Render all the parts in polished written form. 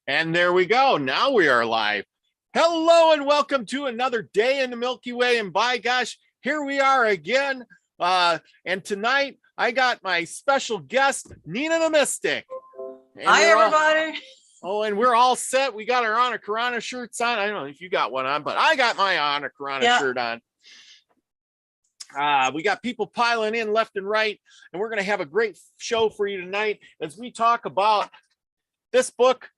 And there we go. Now we are live. Hello and welcome to another day in the Milky Way. And by gosh, here we are again. And tonight I got my special guest, Nina the Mystic. And hi, everybody. And we're all set. We got our Ana Karana shirts on. I don't know if you got one on, but I got my Ana Karana shirt on. We got people piling in left and right, and we're going to have a great show for you tonight as we talk about this book,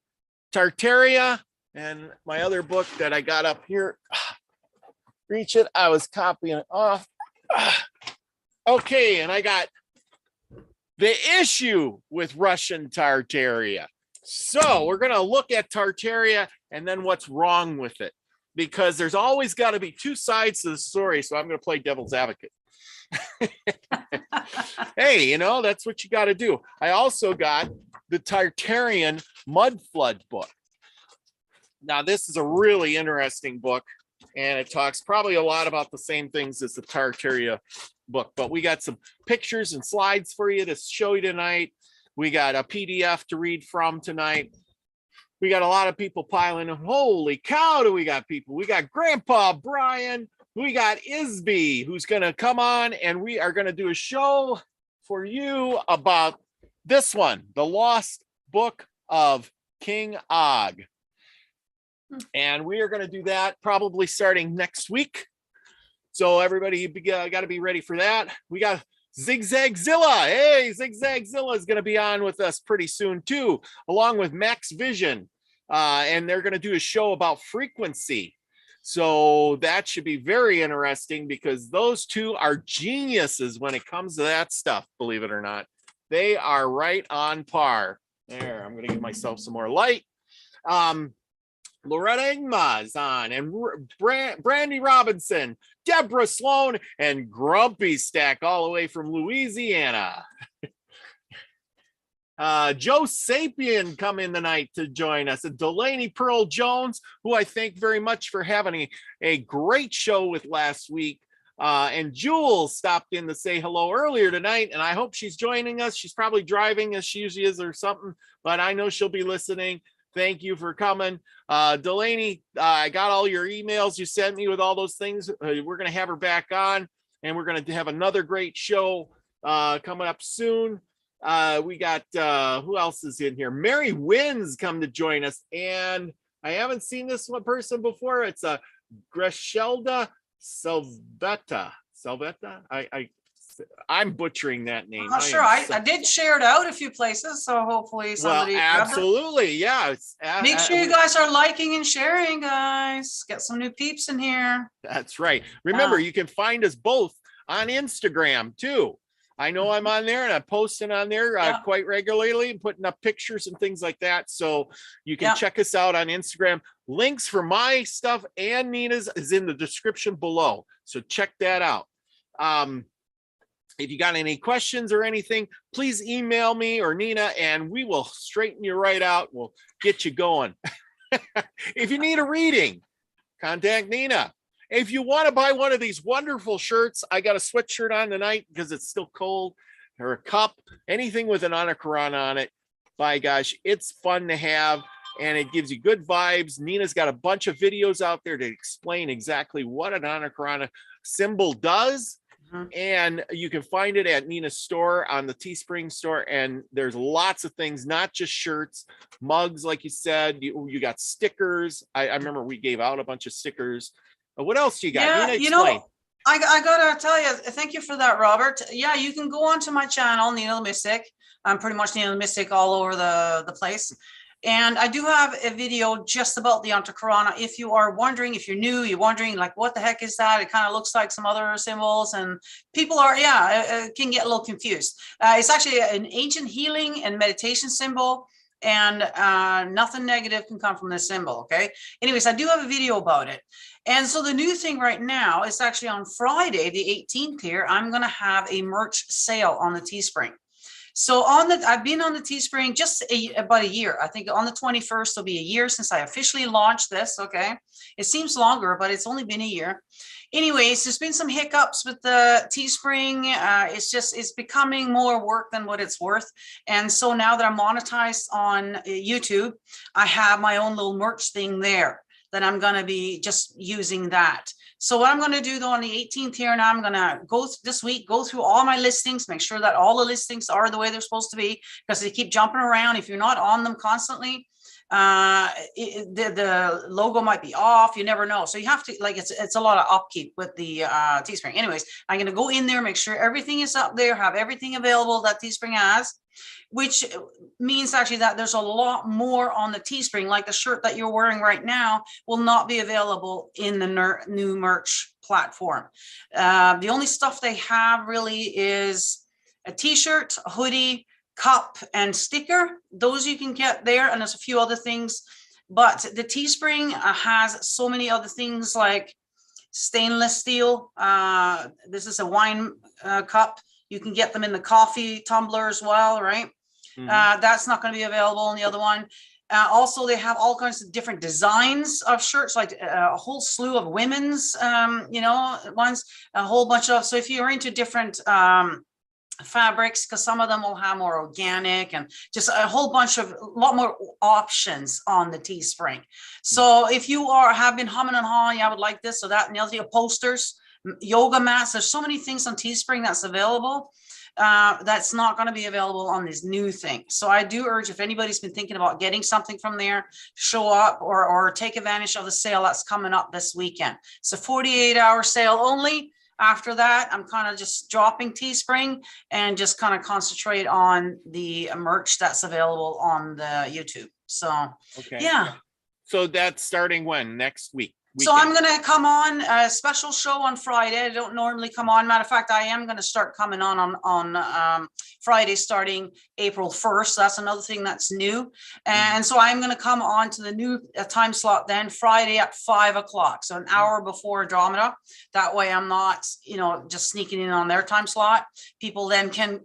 Tartaria, and my other book that I got up here. Reach it. I was copying it off. Okay, and I got the issue with Russian Tartaria. So we're going to look at Tartaria and then what's wrong with it, because there's always got to be two sides to the story. So I'm going to play devil's advocate. Hey, you know, that's what you got to do. I also got the Tartarian Mud Flood book. Now, this is a really interesting book, and it talks probably a lot about the same things as the Tartaria book, but we got some pictures and slides for you to show you tonight. We got a PDF to read from tonight. We got a lot of people piling in. Holy cow, do we got people? We got Grandpa Brian. We got Isby, who's going to come on, and we are going to do a show for you about this one, The Lost Book of King Og. And we are going to do that probably starting next week. So everybody, you got to be ready for that. We got Zigzagzilla. Hey, Zigzagzilla is going to be on with us pretty soon too, along with Max Vision. And they're going to do a show about frequency. So that should be very interesting because those two are geniuses when it comes to that stuff, believe it or not. They are right on par. There, I'm going to give myself some more light. Loretta Ingma is on, and Brandy Robinson, Deborah Sloan, and Grumpy Stack all the way from Louisiana. Joe Sapien come in tonight to join us, and Delaney Pearl Jones, who I thank very much for having a great show with last week. And Jules stopped in to say hello earlier tonight, and I hope she's joining us. She's probably driving as she usually is or something, but I know she'll be listening. Thank you for coming. Delaney, I got all your emails you sent me with all those things. We're going to have her back on, and we're going to have another great show coming up soon. We got, who else is in here? Mary Wynn's come to join us, and I haven't seen this one person before. It's a Greshelda Selvetta. I'm butchering that name. I'm not sure. I did share it out a few places, so hopefully somebody. Well, absolutely, yeah. Make sure you guys are liking and sharing, guys. Get some new peeps in here. That's right. Remember, you can find us both on Instagram too. I know I'm on there and I'm posting on there quite regularly and putting up pictures and things like that. So you can check us out on Instagram. Links for my stuff and Nina's is in the description below. So check that out. If you got any questions or anything, please email me or Nina, and we will straighten you right out. We'll get you going. If you need a reading, contact Nina. If you want to buy one of these wonderful shirts, I got a sweatshirt on tonight because it's still cold, or a cup, anything with an Ana Karana on it. By gosh, it's fun to have, and it gives you good vibes. Nina's got a bunch of videos out there to explain exactly what an Ana Karana symbol does. And you can find it at Nina's store on the Teespring store. And there's lots of things, not just shirts, mugs, like you said. You got stickers. I remember we gave out a bunch of stickers. What else you got? Yeah, Nina, you know, I gotta tell you, thank you for that, Robert. Yeah, you can go onto my channel, Nina the Mystic. I'm pretty much Nina the Mystic all over the place. And I do have a video just about the Ana Karana. If you are wondering, if you're new, you're wondering like, what the heck is that? It kind of looks like some other symbols, and people are, can get a little confused. It's actually an ancient healing and meditation symbol, and nothing negative can come from this symbol. Okay. Anyways, I do have a video about it. And so the new thing right now is actually on Friday, the 18th here, I'm going to have a merch sale on the Teespring. So I've been on the Teespring just about a year. I think on the 21st, will be a year since I officially launched this. Okay. It seems longer, but it's only been a year. anyways, there's been some hiccups with the Teespring. It's becoming more work than what it's worth. And so now that I'm monetized on YouTube, I have my own little merch thing there that I'm going to be just using that. So what I'm going to do though on the 18th here, now I'm going to go this week, go through all my listings, make sure that all the listings are the way they're supposed to be, because they keep jumping around. If you're not on them constantly, the logo might be off. You never know. So you have to, like, it's a lot of upkeep with the Teespring. Anyways, I'm going to go in there, make sure everything is up there, have everything available that Teespring has, which means actually that there's a lot more on the Teespring, like the shirt that you're wearing right now will not be available in the new merch platform. The only stuff they have really is a t-shirt, a hoodie, cup, and sticker. Those you can get there, and there's a few other things, but the Teespring has so many other things like stainless steel. This is a wine cup. You can get them in the coffee tumbler as well, right? That's not going to be available on the other one. Also, they have all kinds of different designs of shirts, like a whole slew of women's, ones, a whole bunch of. So if you're into different fabrics, because some of them will have more organic and just a whole bunch of a lot more options on the Teespring. So if you have been humming and hawing, I would like this or that, and the other posters, yoga mats, there's so many things on Teespring that's available. That's not going to be available on this new thing. So I do urge, if anybody's been thinking about getting something from there, show up or take advantage of the sale that's coming up this weekend. It's a 48-hour sale only. After that, I'm kind of just dropping Teespring and just kind of concentrate on the merch that's available on the YouTube. So, okay. Yeah. So that's starting when? Next week? So I'm going to come on a special show on Friday. I don't normally come on. Matter of fact, I am going to start coming on Friday starting April 1st. That's another thing that's new. And so I'm going to come on to the new time slot then Friday at 5 o'clock. So an hour before Andromeda. That way I'm not, just sneaking in on their time slot. People then can,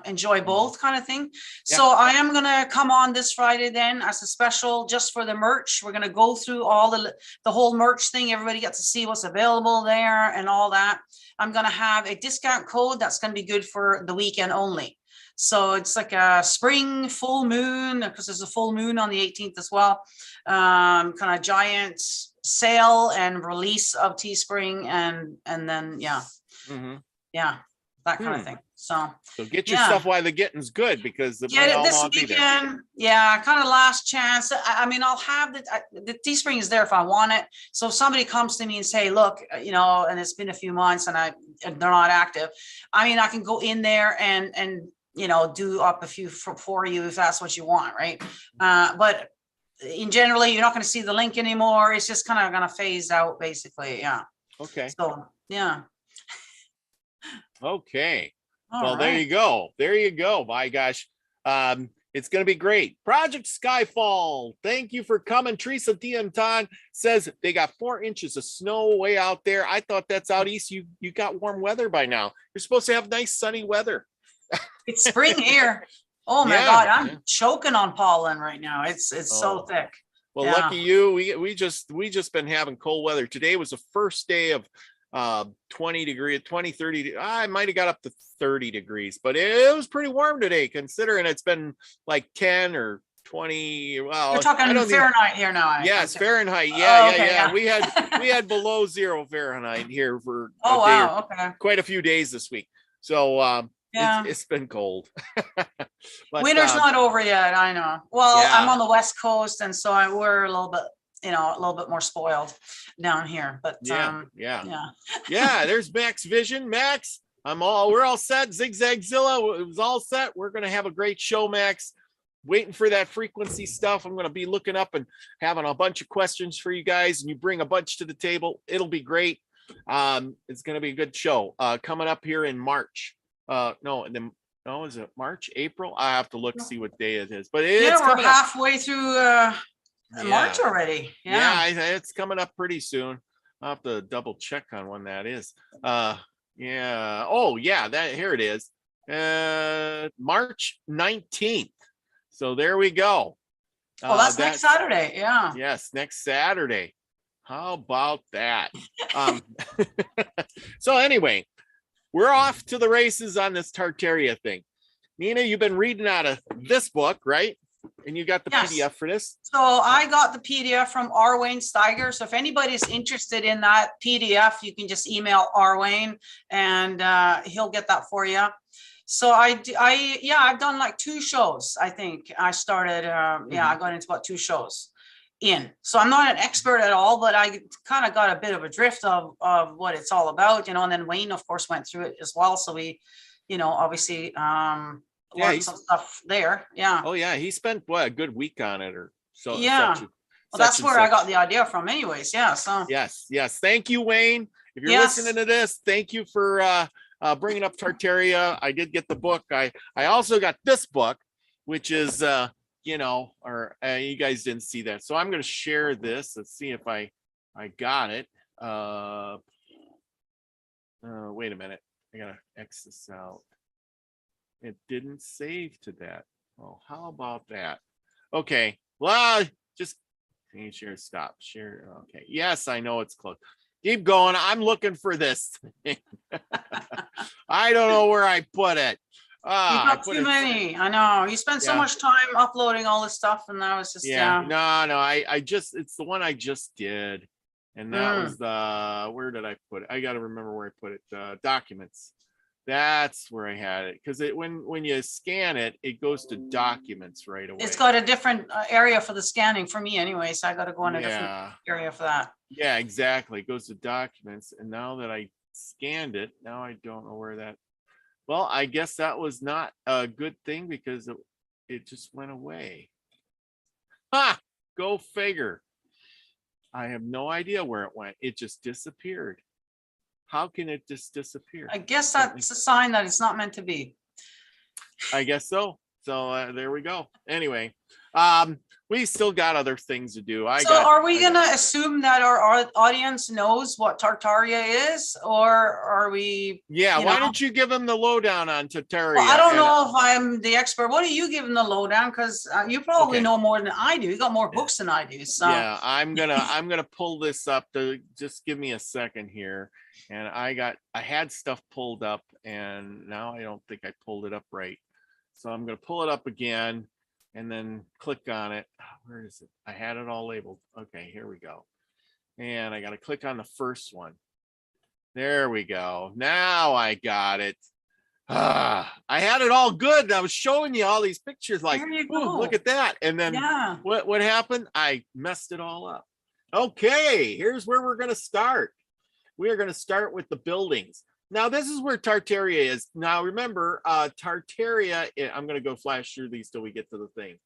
enjoy both kind of thing. Yeah. So I am going to come on this Friday then as a special just for the merch. We're going to go through all the whole merch thing. Everybody gets to see what's available there and all that. I'm going to have a discount code that's going to be good for the weekend only. So it's like a spring full moon, because there's a full moon on the 18th as well. Kind of giant sale and release of Teespring, and then that kind of thing. So get your stuff while the getting's good, because the get it this weekend. Yeah, kind of last chance. I mean, I'll have the Teespring is there if I want it. So if somebody comes to me and say, look, and it's been a few months and they're not active, I mean, I can go in there and do up a few for you if that's what you want, right? But in generally, you're not going to see the link anymore. It's just kind of going to phase out, basically. Yeah. Okay. So yeah. Okay. Well, there you go. There you go. My gosh. It's going to be great. Project Skyfall. Thank you for coming. Teresa Dianton says they got 4 inches of snow way out there. I thought that's out east. You got warm weather by now. You're supposed to have nice sunny weather. It's spring here. Oh my God. I'm choking on pollen right now. It's so thick. Well, lucky you. We just been having cold weather. Today was the first day of 30. I might have got up to 30 degrees, but it was pretty warm today, considering it's been like 10 or 20. Well, you're talking Fahrenheit here now. Yes, Fahrenheit. Yeah. We had below 0 Fahrenheit here for quite a few days this week. So it's been cold. But, winter's not over yet. I know. Well, I'm on the West Coast, and so we're a little bit more spoiled down here, but there's Max Vision. Max, we're all set. Zigzagzilla, it was all set. We're going to have a great show, Max. Waiting for that frequency stuff. I'm going to be looking up and having a bunch of questions for you guys, and you bring a bunch to the table. It'll be great. It's going to be a good show coming up here in March. Is it March, April? I have to look, see what day it is, but we're halfway through March already. It's coming up pretty soon. I'll have to double check on when that is. Here it is. March 19th. So there we go. That's next Saturday. Yeah. Yes, next Saturday. How about that? So anyway, we're off to the races on this Tartaria thing. Nina, you've been reading out of this book, right? And you got the Yes. PDF for this? So I got the PDF from R. Wayne Steiger. So if anybody's interested in that PDF, you can just email R. Wayne and he'll get that for you. So I've done like 2 shows. I think I started, I got into about 2 shows in. So I'm not an expert at all, but I kind of got a bit of a drift of what it's all about, and then Wayne, of course, went through it as well. So we, obviously, learned some stuff there. Yeah. Oh yeah. He spent a good week on it or so. Yeah. Well, that's where I got the idea from anyways. Yeah. So yes. Thank you, Wayne. If you're listening to this, thank you for bringing up Tartaria. I did get the book. I also got this book, which is, you guys didn't see that. So I'm going to share this. Let's see if I got it. Wait a minute. I got to X this out. It didn't save to that. Oh, how about that? Okay. Well, just share, stop, share. Okay. Yes, I know it's close. Keep going. I'm looking for this thing. I don't know where I put it. You got too many. I know. You spend so much time uploading all this stuff, and that was just No. I just it's the one I just did, and that was the where did I put it? I got to remember where I put it. Documents. That's where I had it, because when you scan it, it goes to documents right away. It's got a different area for the scanning for me anyway, so I got to go in a different area for that. Yeah, exactly. It goes to documents, and now that I scanned it, now I don't know where that. Well, I guess that was not a good thing because it just went away. Ha! Go figure. I have no idea where it went. It just disappeared. How can it just disappear? I guess that's a sign that it's not meant to be. I guess so. So there we go. Anyway, we still got other things to do. Are we going to assume that our audience knows what Tartaria is, or are we? Yeah. Why don't you give them the lowdown on Tartaria? Well, I don't know if I'm the expert. What do you give them the lowdown? Because you probably know more than I do. You got more books than I do. So yeah, I'm gonna pull this up. To just give me a second here. And I had stuff pulled up, and now I don't think I pulled it up right. So I'm going to pull it up again and then click on it. Where is it? I had it all labeled. Okay, here we go. And I got to click on the first one. There we go. Now I got it. I had it all good. I was showing you all these pictures like, ooh, look at that. And then what happened? I messed it all up. Okay, here's where we're going to start. We are going to start with the buildings. Now, this is where Tartaria is. Now, remember, Tartaria, I'm going to go flash through these till we get to the thing.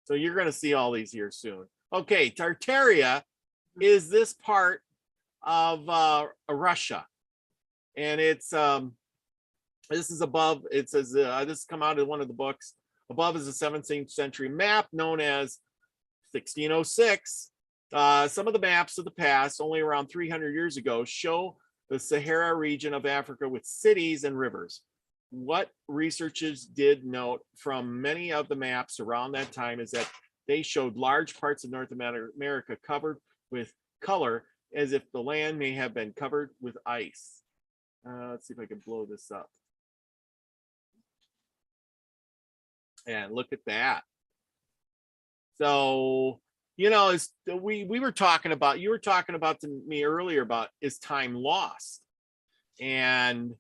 So you're going to see all these here soon. Okay, Tartaria is this part of Russia. And it's, this is above, it says, this has come out in one of the books. Above is a 17th century map known as 1606. Some of the maps of the past, only around 300 years ago, show the Sahara region of Africa with cities and rivers. What researchers did note from many of the maps around that time is that they showed large parts of North America covered with color, as if the land may have been covered with ice. Let's see if I can blow this up. And look at that. So, we were talking about, you were talking about to me earlier about, is time lost? And,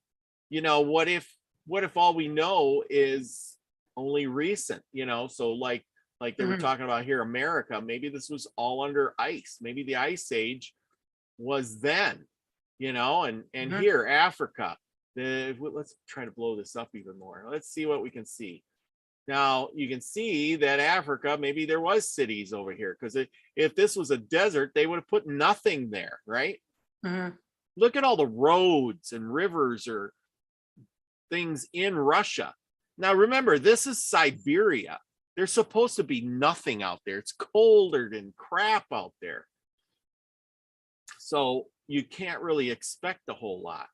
what if all we know is only recent, so like they were talking about here, America, maybe this was all under ice. Maybe the ice age was then, and here, Africa, let's try to blow this up even more. Let's see what we can see. Now you can see that Africa, maybe there was cities over here, because if this was a desert, they would have put nothing there, right? Look at all the roads and rivers or things in Russia. Now remember, this is Siberia. There's supposed to be nothing out there. It's colder than crap out there. So you can't really expect a whole lot.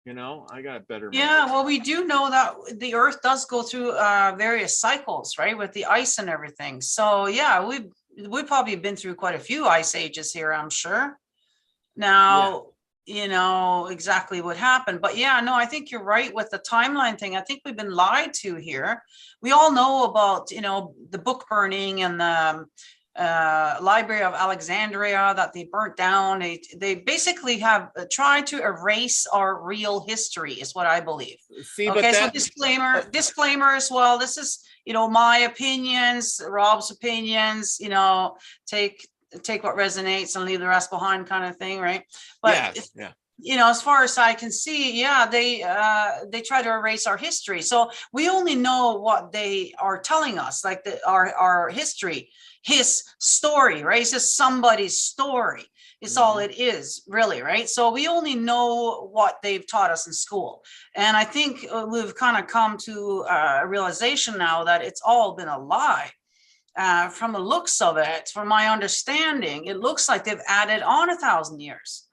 I got better. Yeah, well, we do know that the Earth does go through various cycles, right, with the ice and everything. So yeah, we've probably been through quite a few ice ages here, I'm sure. Now, you know exactly what happened. But yeah, no, I think you're right with the timeline thing. I think we've been lied to here. We all know about, you know, the book burning and the Library of Alexandria that they burnt down. They basically have tried to erase our real history, is what I believe. See, Okay, but so that disclaimer as well. This is, you know, my opinions, Rob's opinions, you know, take what resonates and leave the rest behind kind of thing, right? But yeah. you know, as far as I can see, yeah, they try to erase our history. So we only know what they are telling us, like our history, his story, right? It's just somebody's story. It's all it is, really, right? So we only know what they've taught us in school. And I think we've kind of come to a realization now that it's all been a lie. From the looks of it, from my understanding, it looks like they've added on 1,000 years,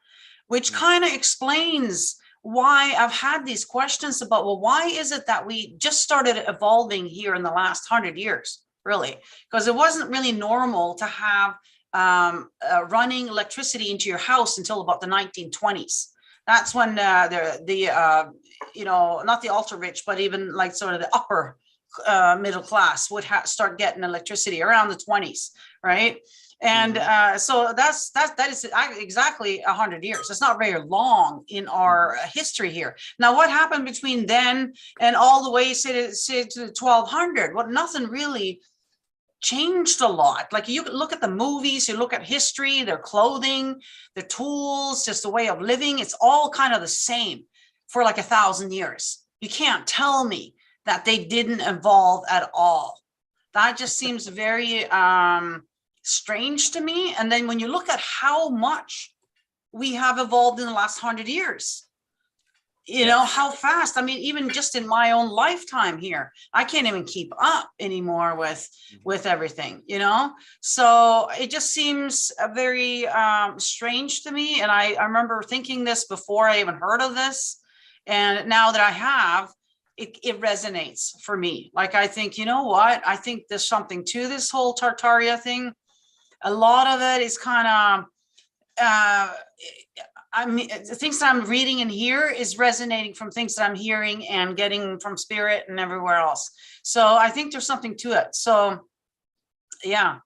which kind of explains why I've had these questions about, well, why is it that we just started evolving here in the last 100 years, really? Because it wasn't really normal to have running electricity into your house until about the 1920s. That's when you know, not the ultra rich, but even like sort of the upper middle class would start getting electricity around the 20s, right? And so that is exactly 100 years. It's not very long in our history here. Now, what happened between then and all the way, say to 1200? Well, nothing really changed a lot. Like, you look at the movies, you look at history, their clothing, their tools, just the way of living. It's all kind of the same for like 1,000 years. You can't tell me that they didn't evolve at all. That just seems very strange to me. And then when you look at how much we have evolved in the last 100 years, you know, how fast. I mean, even just in my own lifetime here, I can't even keep up anymore with everything, you know? So it just seems very strange to me. And I remember thinking this before I even heard of this. And now that I have, it resonates for me. Like, I think, you know what? I think there's something to this whole Tartaria thing. A lot of it is kind of, I mean, the things that I'm reading and here is resonating from things that I'm hearing and getting from spirit and everywhere else. So I think there's something to it. So, yeah.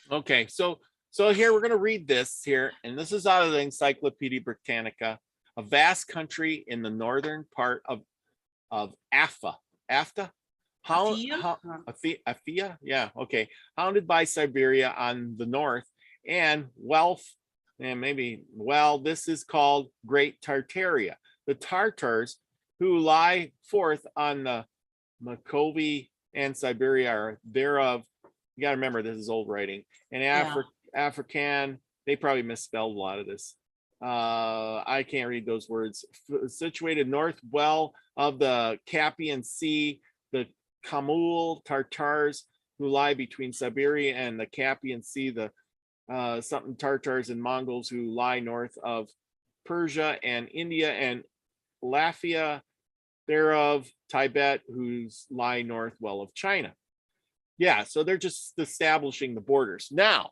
Okay, so here we're going to read this here, and this is out of the Encyclopedia Britannica. A vast country in the northern part of Afia, yeah, okay, hounded by Siberia on the north, and this is called Great Tartaria. The Tartars, who lie forth on the Milky and Siberia, are thereof. You got to remember, this is old writing. And African, they probably misspelled a lot of this. I can't read those words. Situated north well of the Caspian Sea, the Kamul Tartars, who lie between Siberia and the Caspian Sea, the something Tartars and Mongols, who lie north of Persia and India, and Lafia thereof, Tibet, who's lie north well of China. Yeah, so they're just establishing the borders. Now,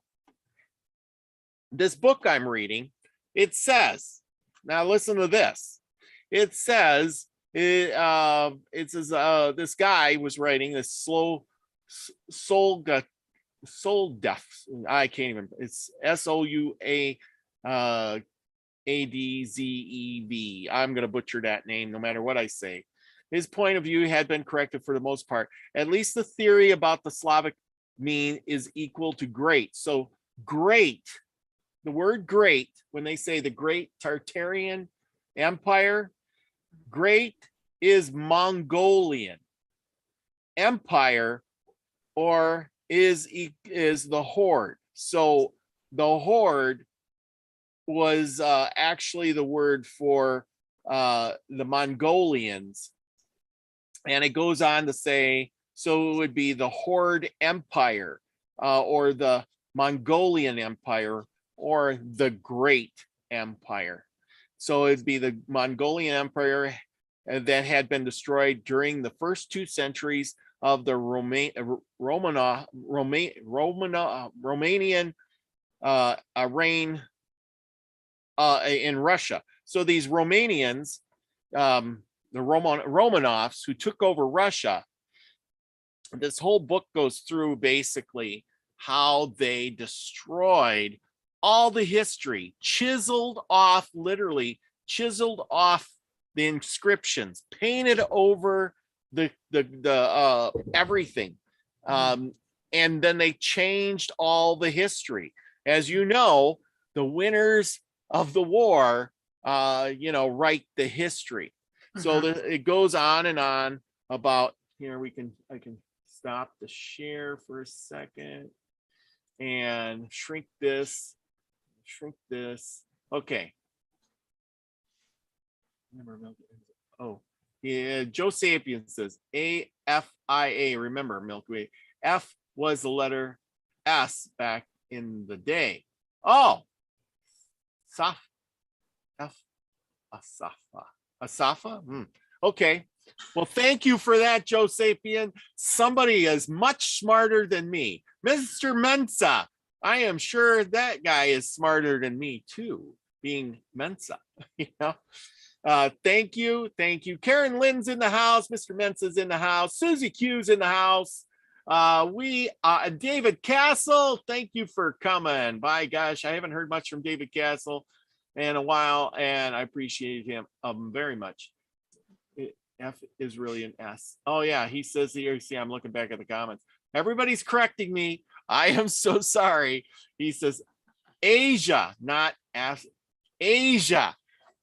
this book I'm reading, it says, now listen to this. It says, this guy was writing this soul deaf. I can't even, it's SOUAADZEV. I'm going to butcher that name no matter what I say. His point of view had been corrected for the most part. At least the theory about the Slavic mean is equal to great. So great, the word great, when they say the Great Tartarian Empire, great is Mongolian. Empire or is the horde. So the horde was actually the word for the Mongolians. And it goes on to say, so it would be the Horde Empire, or the Mongolian Empire, or the Great Empire. So it'd be the Mongolian Empire that had been destroyed during the first 2 centuries of the Romanian reign in Russia. So these Romanians, the Romanovs who took over Russia, this whole book goes through basically how they destroyed all the history, literally chiseled off the inscriptions, painted over the everything. And then they changed all the history. As you know, the winners of the war, write the history. So it goes on and on about, here I can stop the share for a second and shrink this. Okay. Oh, yeah. Joe Sapien says AFIA. Remember, Milky Way. F was the letter S back in the day. Oh, Saf. F. Asafa. Okay. Well, thank you for that, Joe Sapien. Somebody is much smarter than me. Mr. Mensa. I am sure that guy is smarter than me too, being Mensa. Thank you. Karen Lynn's in the house. Mr. Mensa's in the house. Susie Q's in the house. David Castle, thank you for coming. By gosh, I haven't heard much from David Castle in a while, and I appreciate him very much. F is really an S. Oh yeah, he says here. See, I'm looking back at the comments. Everybody's correcting me. I am so sorry. He says Asia, not Asia.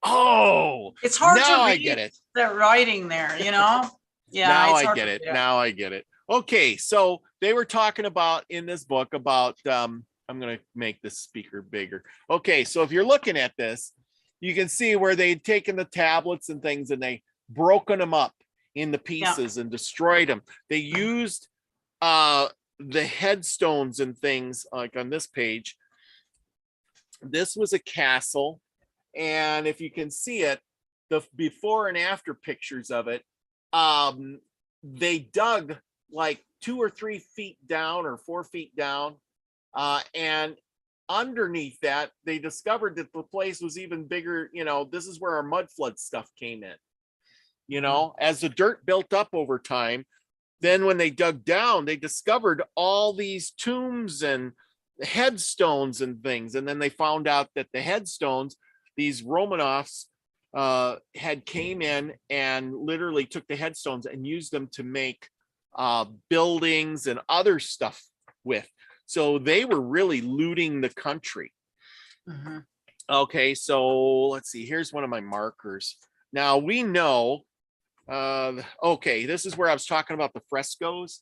Oh, it's hard now to read. I get it. The writing there, Yeah. Now I get it. Now I get it. Okay, so they were talking about in this book about I'm going to make this speaker bigger. Okay, so if you're looking at this, you can see where they'd taken the tablets and things and they broken them up into pieces and destroyed them. They used the headstones and things like on this page. This was a castle, and if you can see it, the before and after pictures of it, they dug like 2 or 3 feet down or 4 feet down, and underneath that they discovered that the place was even bigger. This is where our mud flood stuff came in. As the dirt built up over time, then when they dug down, they discovered all these tombs and headstones and things. And then they found out that the headstones, these Romanovs had came in and literally took the headstones and used them to make buildings and other stuff with. So they were really looting the country. Okay, so let's see. Here's one of my markers. Now we know, okay, this is where I was talking about the frescoes.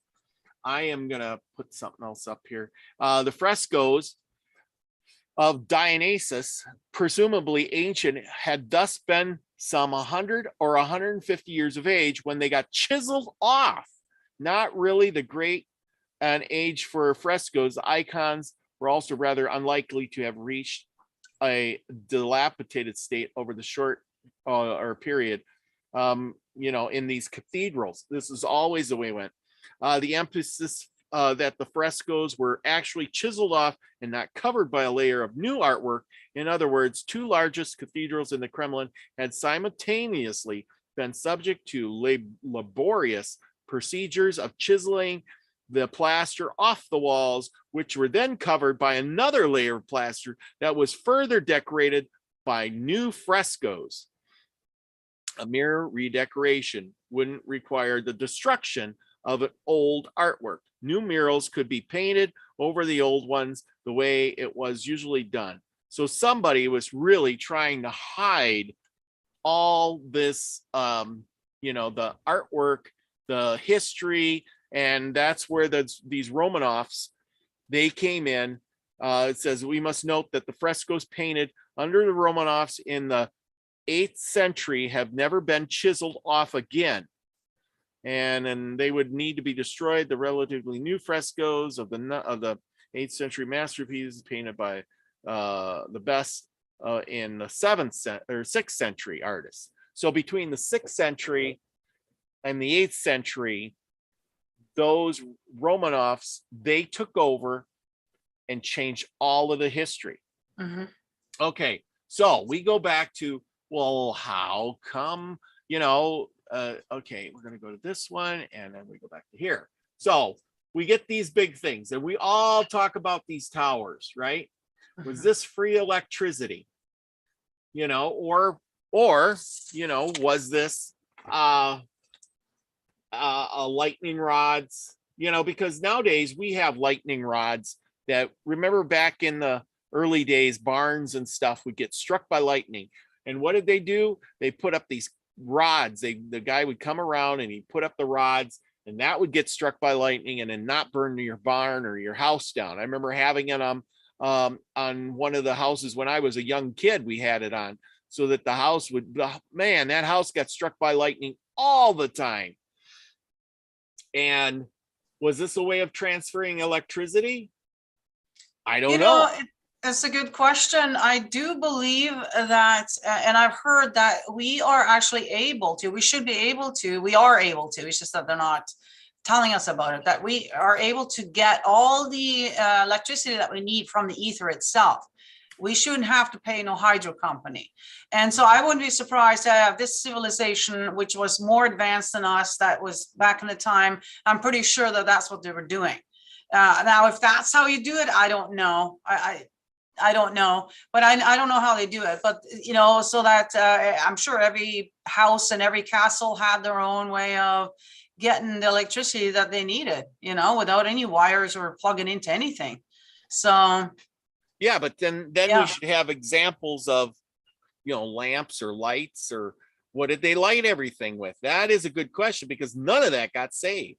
I am going to put something else up here. The frescoes of Dionysus, presumably ancient, had thus been some 100 or 150 years of age when they got chiseled off. Not really the great an age for frescoes. The icons were also rather unlikely to have reached a dilapidated state over the short or period, in these cathedrals. This is always the way it went. The emphasis that the frescoes were actually chiseled off and not covered by a layer of new artwork. In other words, 2 largest cathedrals in the Kremlin had simultaneously been subject to laborious procedures of chiseling the plaster off the walls, which were then covered by another layer of plaster that was further decorated by new frescoes. A mere redecoration wouldn't require the destruction of an old artwork. New murals could be painted over the old ones the way it was usually done. So somebody was really trying to hide all this, the artwork, the history, and that's where these Romanovs, they came in. It says, we must note that the frescoes painted under the Romanovs in the 8th century have never been chiseled off again. And then they would need to be destroyed. The relatively new frescoes of the 8th century masterpieces painted by the best in the 6th century artists. So between the 6th century and the 8th century, those Romanovs, they took over and changed all of the history. Mhm. Okay, so we go back to, well, how come, okay, we're going to go to this one and then we go back to here. So we get these big things and we all talk about these towers, right? Was Mhm. this free electricity? Or was this lightning rods? Because nowadays we have lightning rods that, remember back in the early days, barns and stuff would get struck by lightning. And what did they do? They put up these rods. The guy would come around and he put up the rods, and that would get struck by lightning and then not burn your barn or your house down. I remember having it on one of the houses when I was a young kid. We had it on so that the house would, man, that house got struck by lightning all the time. And was this a way of transferring electricity? I don't know. It's a good question. I do believe that, and I've heard that we are actually able to, we should be able to, we are able to, it's just that they're not telling us about it, that we are able to get all the electricity that we need from the ether itself. We shouldn't have to pay no hydro company. And so I wouldn't be surprised to have this civilization, which was more advanced than us, that was back in the time. I'm pretty sure that that's what they were doing. Now, if that's how you do it, I don't know. I don't know, but I don't know how they do it. But, so that I'm sure every house and every castle had their own way of getting the electricity that they needed, without any wires or plugging into anything. So. Yeah, but then we should have examples of, lamps or lights, or what did they light everything with? That is a good question, because none of that got saved.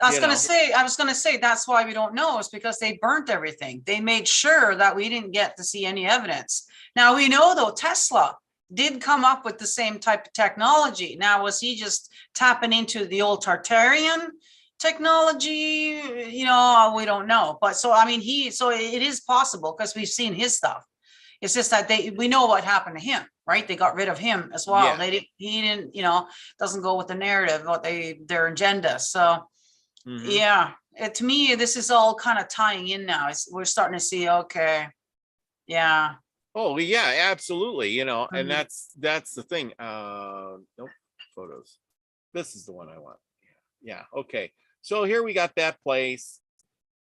I was going to say, that's why we don't know, is because they burnt everything. They made sure that we didn't get to see any evidence. Now, we know, though, Tesla did come up with the same type of technology. Now, was he just tapping into the old Tartarian technology? We don't know. But so, I mean, so it is possible, because we've seen his stuff. It's just that we know what happened to him, right? They got rid of him as well. Yeah. He didn't, doesn't go with the narrative, their agenda. So. Mm-hmm. Yeah, to me, this is all kind of tying in now. We're starting to see, okay, yeah. Oh, yeah, absolutely. Mm-hmm. And that's the thing. Nope, photos. This is the one I want. Yeah. Okay. So here we got that place.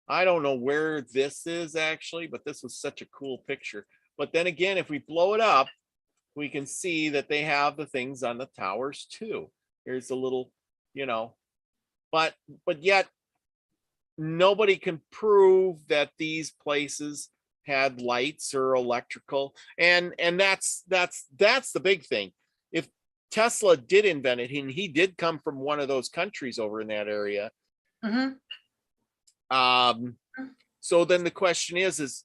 I don't know where this is actually, but this was such a cool picture. But then again, if we blow it up, we can see that they have the things on the towers too. Here's a little, but yet nobody can prove that these places had lights or electrical. And that's the big thing. If Tesla did invent it, and he did come from one of those countries over in that area. Mm-hmm. So then the question is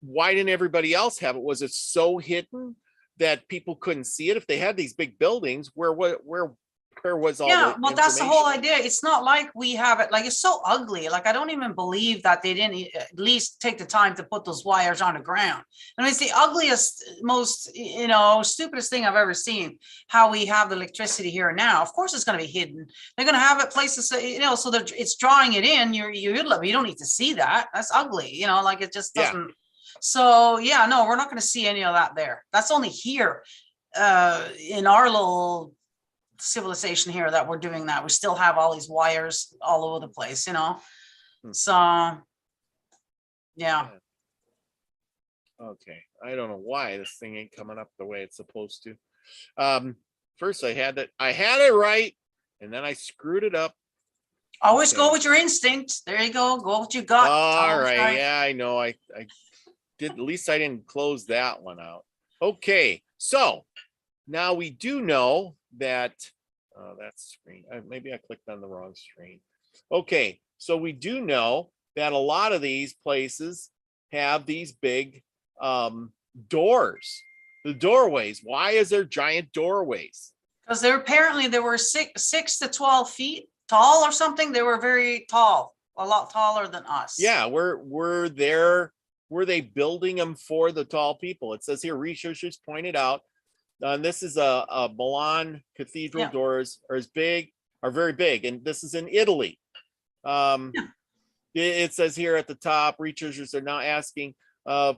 why didn't everybody else have it? Was it so hidden that people couldn't see it? If they had these big buildings, where was all the well, that's the whole idea. It's not like we have it, like, it's so ugly. Like, I don't even believe that they didn't at least take the time to put those wires on the ground. I mean, it's the ugliest, most, stupidest thing I've ever seen, how we have the electricity here now. Of course, it's going to be hidden. They're going to have it places, so that it's drawing it in. You don't need to see that. That's ugly. Like, it just doesn't. Yeah. So, yeah, no, we're not going to see any of that there. That's only here in our little civilization here that we're doing that. We still have all these wires all over the place, So yeah. Okay, I don't know why this thing ain't coming up the way it's supposed to. First I had it right, and then I screwed it up. Always go with your instinct. There you go with what you got. All right. Yeah, I know. I did. At least I didn't close that one out. Okay, so now we do know that that screen, maybe I clicked on the wrong screen. Okay, so we do know that a lot of these places have these big doors, the doorways. Why is there giant doorways? Because they were 6 to 12 feet tall or something. They were very tall, a lot taller than us. Yeah, were they building them for the tall people? It says here, researchers pointed out, and this is a Milan cathedral doors are very big, and this is in Italy. It says here at the top, researchers are now asking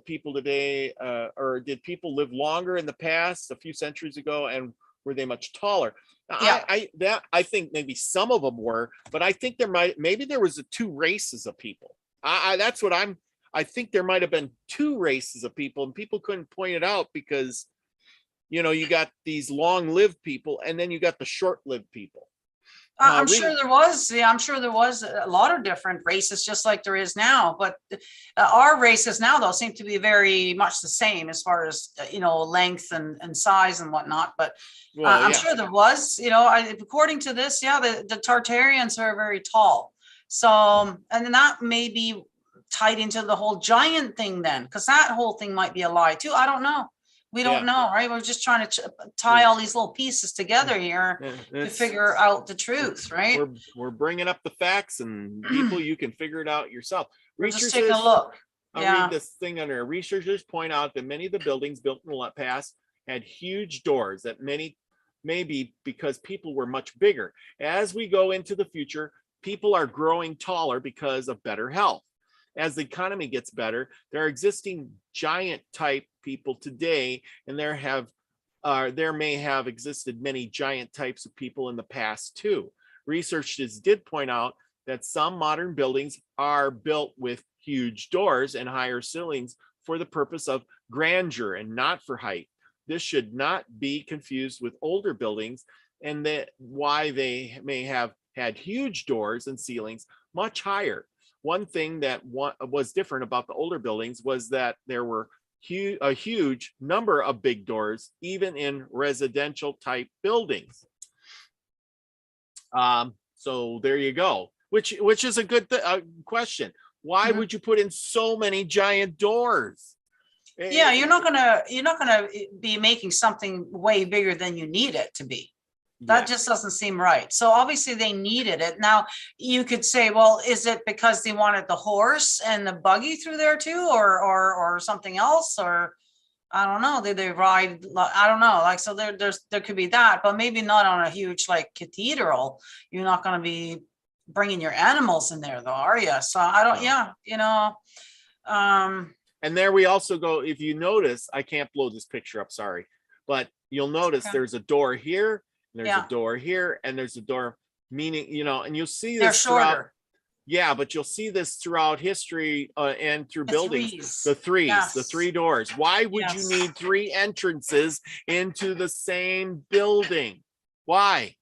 people today, or did people live longer in the past, a few centuries ago, and were they much taller? Now, Yeah. I think maybe some of them were, but I think maybe there was two races of people. That's what I think there might have been two races of people, and people couldn't point it out because, you got these long-lived people, and then you got the short-lived people. I'm sure there was. Yeah, I'm sure there was a lot of different races, just like there is now. But our races now, though, seem to be very much the same as far as length and size and whatnot. But I'm sure there was. According to this, yeah, the Tartarians are very tall. So, and then that may be tied into the whole giant thing then, because that whole thing might be a lie too. I don't know. We don't know, right? We're just trying to tie all these little pieces together here to figure out the truth, right? We're bringing up the facts, and people, you can figure it out yourself. We're just taking a look. I'll read this thing under. Researchers point out that many of the buildings built in the past had huge doors that maybe because people were much bigger. As we go into the future, people are growing taller because of better health. As the economy gets better, there are existing giant type people today, and there may have existed many giant types of people in the past too. Researchers did point out that some modern buildings are built with huge doors and higher ceilings for the purpose of grandeur and not for height. This should not be confused with older buildings, and that why they may have had huge doors and ceilings much higher. One thing that was different about the older buildings was that there were a huge number of big doors, even in residential type buildings. So there you go, which is a good question. Why would you put in so many giant doors? Yeah, you're not gonna be making something way bigger than you need it to be. That just doesn't seem right. So obviously they needed it. Now you could say, well, is it because they wanted the horse and the buggy through there too, or something else, or I don't know. Did they ride? I don't know. Like, so there could be that, but maybe not on a huge like cathedral. You're not going to be bringing your animals in there, though, are you? So I don't. Yeah, And there we also go. If you notice, I can't blow this picture up. Sorry, but you'll notice there's a door here. There's a door here, and there's a door, meaning, and you'll see this. They're shorter. Yeah, but you'll see this throughout history and through buildings. The three doors. Why would you need three entrances into the same building? Why?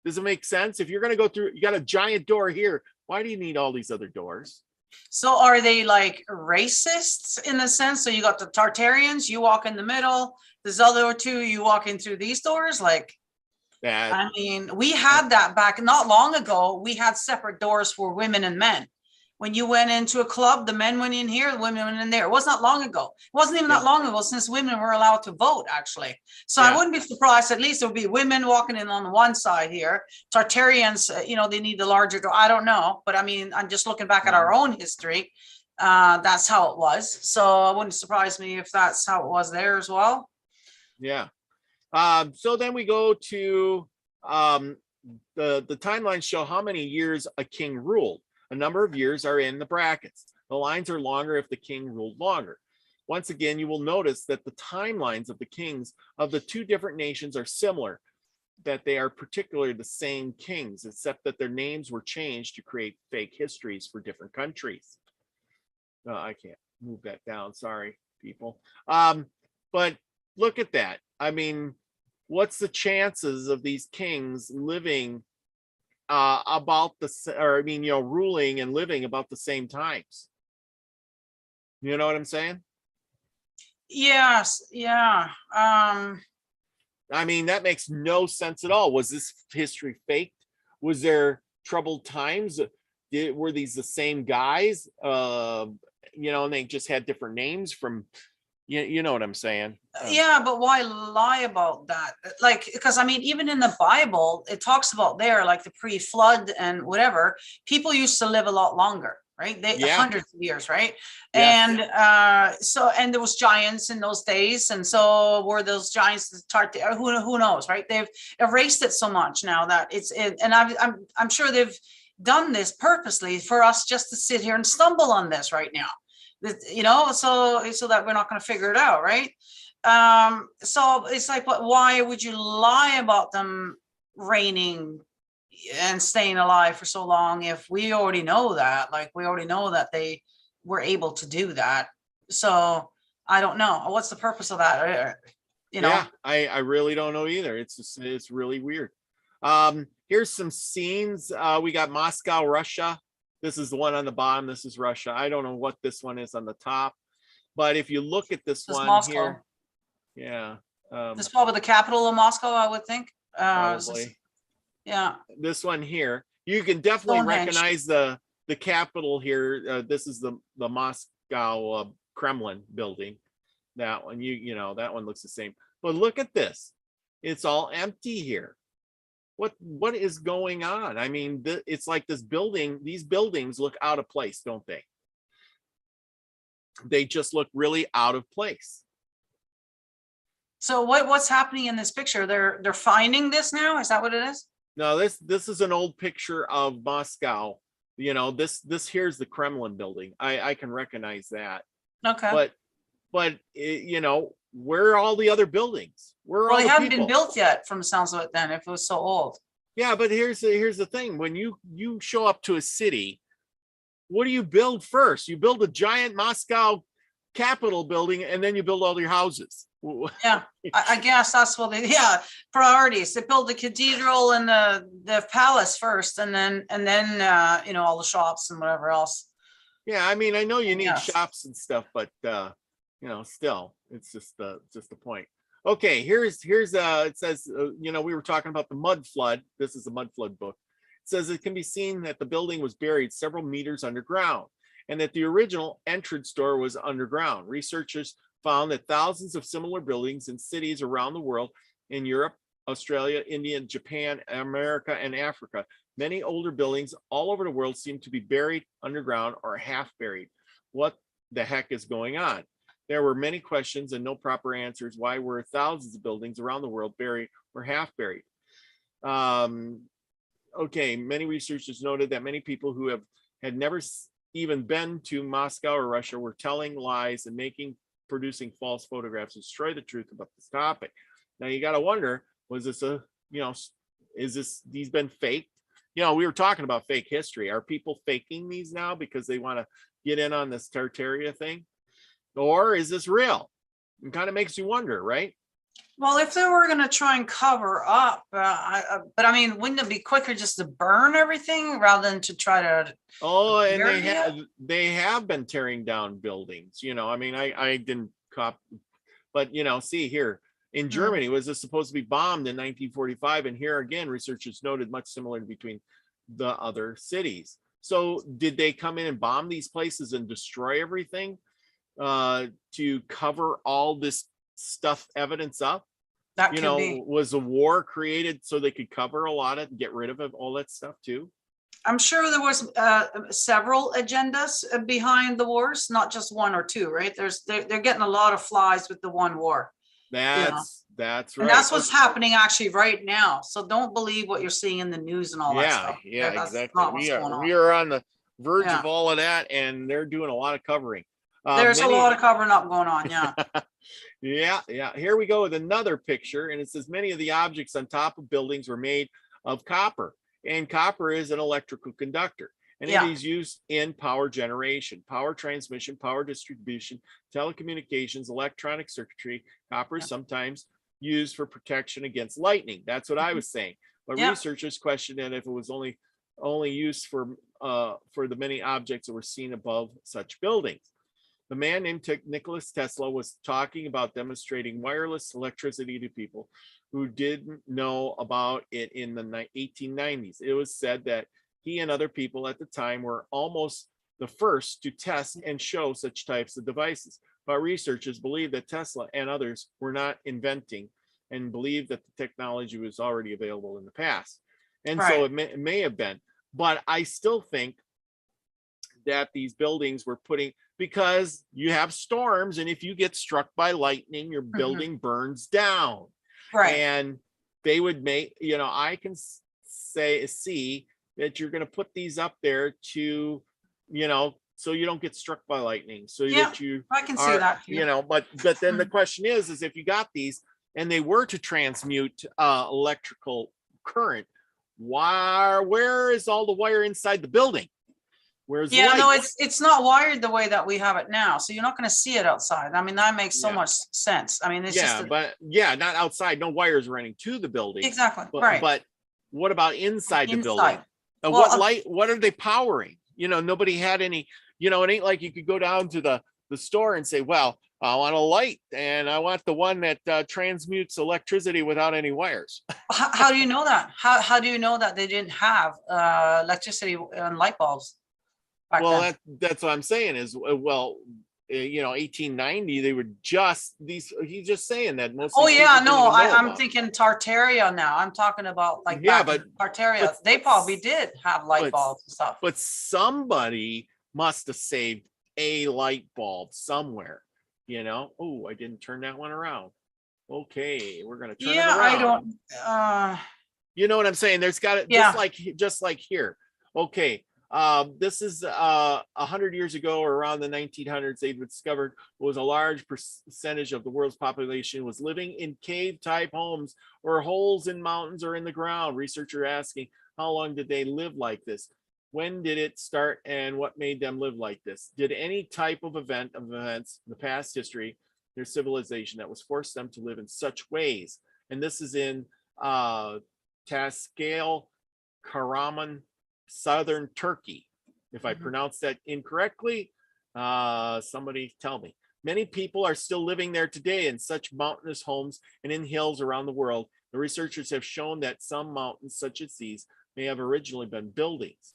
Does it make sense? If you're going to go through, you got a giant door here. Why do you need all these other doors? So are they like racists in a sense? So you got the Tartarians, you walk in the middle. There's other two, you walk in through these doors. Like, I mean, we had that back not long ago. We had separate doors for women and men. When you went into a club, the men went in here, the women went in there. It was not long ago. It wasn't even that long ago since women were allowed to vote, actually. So I wouldn't be surprised. At least there would be women walking in on the one side here. Tartarians, they need the larger door. I don't know. But I mean, I'm just looking back at our own history. That's how it was. So it wouldn't surprise me if that's how it was there as well. Yeah. So then we go to the timelines show how many years a king ruled. A number of years are in the brackets. The lines are longer if the king ruled longer. Once again, you will notice that the timelines of the kings of the two different nations are similar, that they are particularly the same kings, except that their names were changed to create fake histories for different countries. I can't move that down. Sorry, people. But look at that. I mean, what's the chances of these kings living ruling and living about the same times? You know what I'm saying? Yes. Yeah. I mean, that makes no sense at all. Was this history faked? Was there troubled times? Were these the same guys? And they just had different names from, you know what I'm saying? Yeah, but why lie about that? Like, because I mean, even in the Bible, it talks about there, like the pre-flood and whatever, people used to live a lot longer, right? Hundreds of years, right? And and there was giants in those days, and so were those giants who knows, right? They've erased it so much now that and I'm sure they've done this purposely for us just to sit here and stumble on this right now. You know, so that we're not going to figure it out, right? So it's like, why would you lie about them raining and staying alive for so long if we already know that? Like, we already know that they were able to do that. So I don't know. What's the purpose of that? You know? Yeah, I really don't know either. It's really weird. Here's some scenes. We got Moscow, Russia. This is the one on the bottom. This is Russia. I don't know what this one is on the top, but if you look at this one Moscow. here, yeah. This is probably the capital of Moscow, I would think. Probably. Yeah. This one here, you can definitely recognize the capital here. This is the Moscow Kremlin building. That one, you know, that one looks the same. But look at this. It's all empty here. What is going on? I mean, it's like this building, these buildings look out of place, don't they? They just look really out of place. So what's happening in this picture? They're finding this now? Is that what it is? No, this is an old picture of Moscow. You know, this here's the Kremlin building. I can recognize that. Okay. But you know, where are all the other buildings? Well, they haven't been built yet from the sounds of it then, if it was so old. Yeah, but here's the thing. When you show up to a city, what do you build first? You build a giant Moscow Capitol building, and then you build all your houses. Yeah, I guess that's what priorities. They build the cathedral and the palace first, and then you know, all the shops and whatever else. Yeah, I mean, I know you need shops and stuff, but you know, still, it's just the point. Okay, here's it says, you know, we were talking about the mud flood. This is a mud flood book. It says it can be seen that the building was buried several meters underground, and that the original entrance door was underground. Researchers found that thousands of similar buildings in cities around the world, in Europe, Australia, India, Japan, America, and Africa. Many older buildings all over the world seem to be buried underground or half buried. What the heck is going on? There were many questions and no proper answers. Why were thousands of buildings around the world buried or half buried? Okay, many researchers noted that many people who had never even been to Moscow or Russia were telling lies and producing false photographs to destroy the truth about this topic. Now you got to wonder, was this these been faked? You know, we were talking about fake history. Are people faking these now because they want to get in on this Tartaria thing? Or is this real? It kind of makes you wonder, right? Well, if they were going to try and cover up, but I mean, wouldn't it be quicker just to burn everything rather than to try to? Oh, and they have been tearing down buildings. You know, I mean, I didn't cop, but you know, see here in Germany, was this supposed to be bombed in 1945? And here again, researchers noted much similar between the other cities. So did they come in and bomb these places and destroy everything to cover all this stuff evidence up? That you know, was a war created so they could cover a lot of it and get rid of it, all that stuff too? I'm sure there was several agendas behind the wars, not just one or two, right? They're getting a lot of flies with the one war. That's right. And that's what's happening actually right now. So don't believe what you're seeing in the news and all that stuff. Yeah, exactly. We are on the verge of all of that, and they're doing a lot of covering. There's a lot of covering up going on, yeah. Here we go with another picture, and it says many of the objects on top of buildings were made of copper, and copper is an electrical conductor, and it is used in power generation, power transmission, power distribution, telecommunications, electronic circuitry. Copper is sometimes used for protection against lightning. That's what I was saying. But researchers questioned it if it was only used for the many objects that were seen above such buildings. The man named Nicholas Tesla was talking about demonstrating wireless electricity to people who didn't know about it in the 1890s. It was said that he and other people at the time were almost the first to test and show such types of devices. But researchers believe that Tesla and others were not inventing and believe that the technology was already available in the past. And so it may have been. But I still think that these buildings were because you have storms, and if you get struck by lightning, your building burns down. And they would make, you know, I can see that you're going to put these up there to, you know, so you don't get struck by lightning, so Yeah, that you I can see are, that too. you know, but then the question is if you got these and they were to transmute electrical current, where is all the wire inside the building? Where's the Yeah, light? no, it's not wired the way that we have it now, so you're not going to see it outside. I mean, that makes so Yeah. much sense. I mean, it's Yeah, just but yeah, not outside, no wires running to the building. exactly But, right. but what about inside the building? Inside. Well, What light, what are they powering? You know, nobody had any, you know, it ain't like you could go down to the store and say, well, I want a light and I want the one that transmutes electricity without any wires. how do you know that? How do you know that they didn't have electricity and light bulbs back Well, then? that's what I'm saying is, well, you know, 1890, they were just these, he's just saying that most of Oh these yeah, people didn't no, even know I'm about it. thinking Tartaria now. I'm talking about like Yeah, back in but Tartaria. They probably did have light but bulbs and stuff. but somebody must have saved a light bulb somewhere, you know. Oh, I didn't turn that one around. Okay, we're gonna turn it Yeah, around. I don't. You know what I'm saying? There's got it Yeah. just like here. Okay, this is 100 years ago, or around the 1900s. They discovered was a large percentage of the world's population was living in cave-type homes or holes in mountains or in the ground. Researchers asking, how long did they live like this? When did it start, and what made them live like this? Did any type of events in the past history, their civilization, that was forced them to live in such ways? And this is in Taskale, Karaman, southern Turkey. If I pronounce that incorrectly, somebody tell me. Many people are still living there today in such mountainous homes and in hills around the world. The researchers have shown that some mountains such as these may have originally been buildings,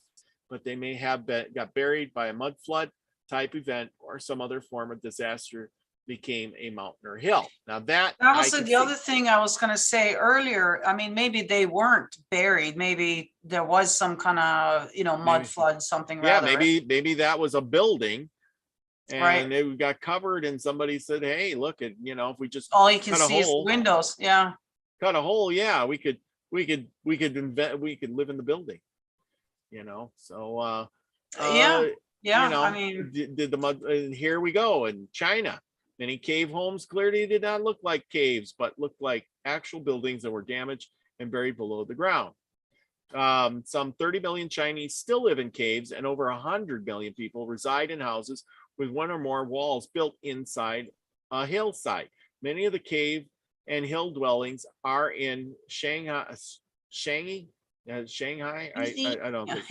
but they may have got buried by a mud flood type event or some other form of disaster, became a mountain or hill. Now that was the other thing I was going to say earlier. I mean, maybe they weren't buried. Maybe there was some kind of, you know, mud flood, something. Yeah, rather. maybe that was a building, and Right. it got covered, and somebody said, hey, look, at, you know, if we just All you can cut a see is the hole, windows. Yeah. cut a hole, yeah, we could live in the building, you know. So Yeah. Yeah. you know, I mean, did the mud, and here we go in China. Many cave homes clearly did not look like caves, but looked like actual buildings that were damaged and buried below the ground. Some 30 million Chinese still live in caves, and over 100 million people reside in houses with one or more walls built inside a hillside. Many of the cave and hill dwellings are in Shanghai. I don't think.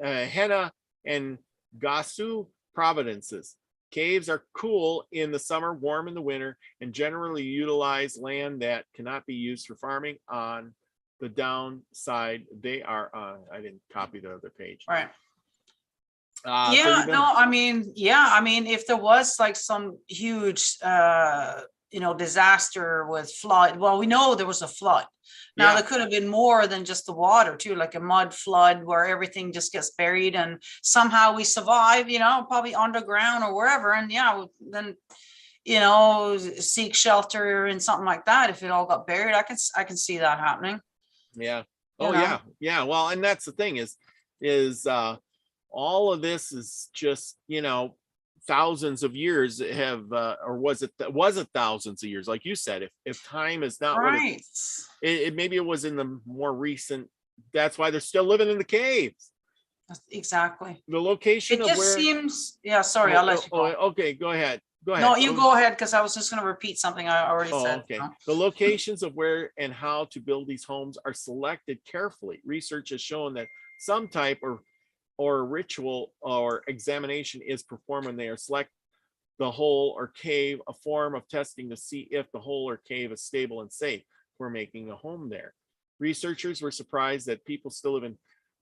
Henna and Gansu provinces. Caves are cool in the summer, warm in the winter, and generally utilize land that cannot be used for farming. On the downside, they are I didn't copy the other page. right. 30 No, I mean, if there was like some huge, you know, disaster with flood, well, we know there was a flood. Now, there could have been more than just the water too, like a mud flood where everything just gets buried and somehow we survive, you know, probably underground or wherever. And yeah, then, you know, seek shelter and something like that. If it all got buried, I can see that happening. Yeah. You Oh, know? yeah. Well, and that's the thing is all of this is just, you know, thousands of years have or was it thousands of years, like you said, if time is not what Right. it maybe it was in the more recent. That's why they're still living in the caves. Exactly. The location It of just where seems, yeah, sorry, I'll let you go. Okay, go ahead. No, you go ahead, because I was just going to repeat something I already said. Okay. The locations of where and how to build these homes are selected carefully. Research has shown that some type or ritual or examination is performed when they are select the hole or cave, a form of testing to see if the hole or cave is stable and safe for making a home there. Researchers were surprised that people still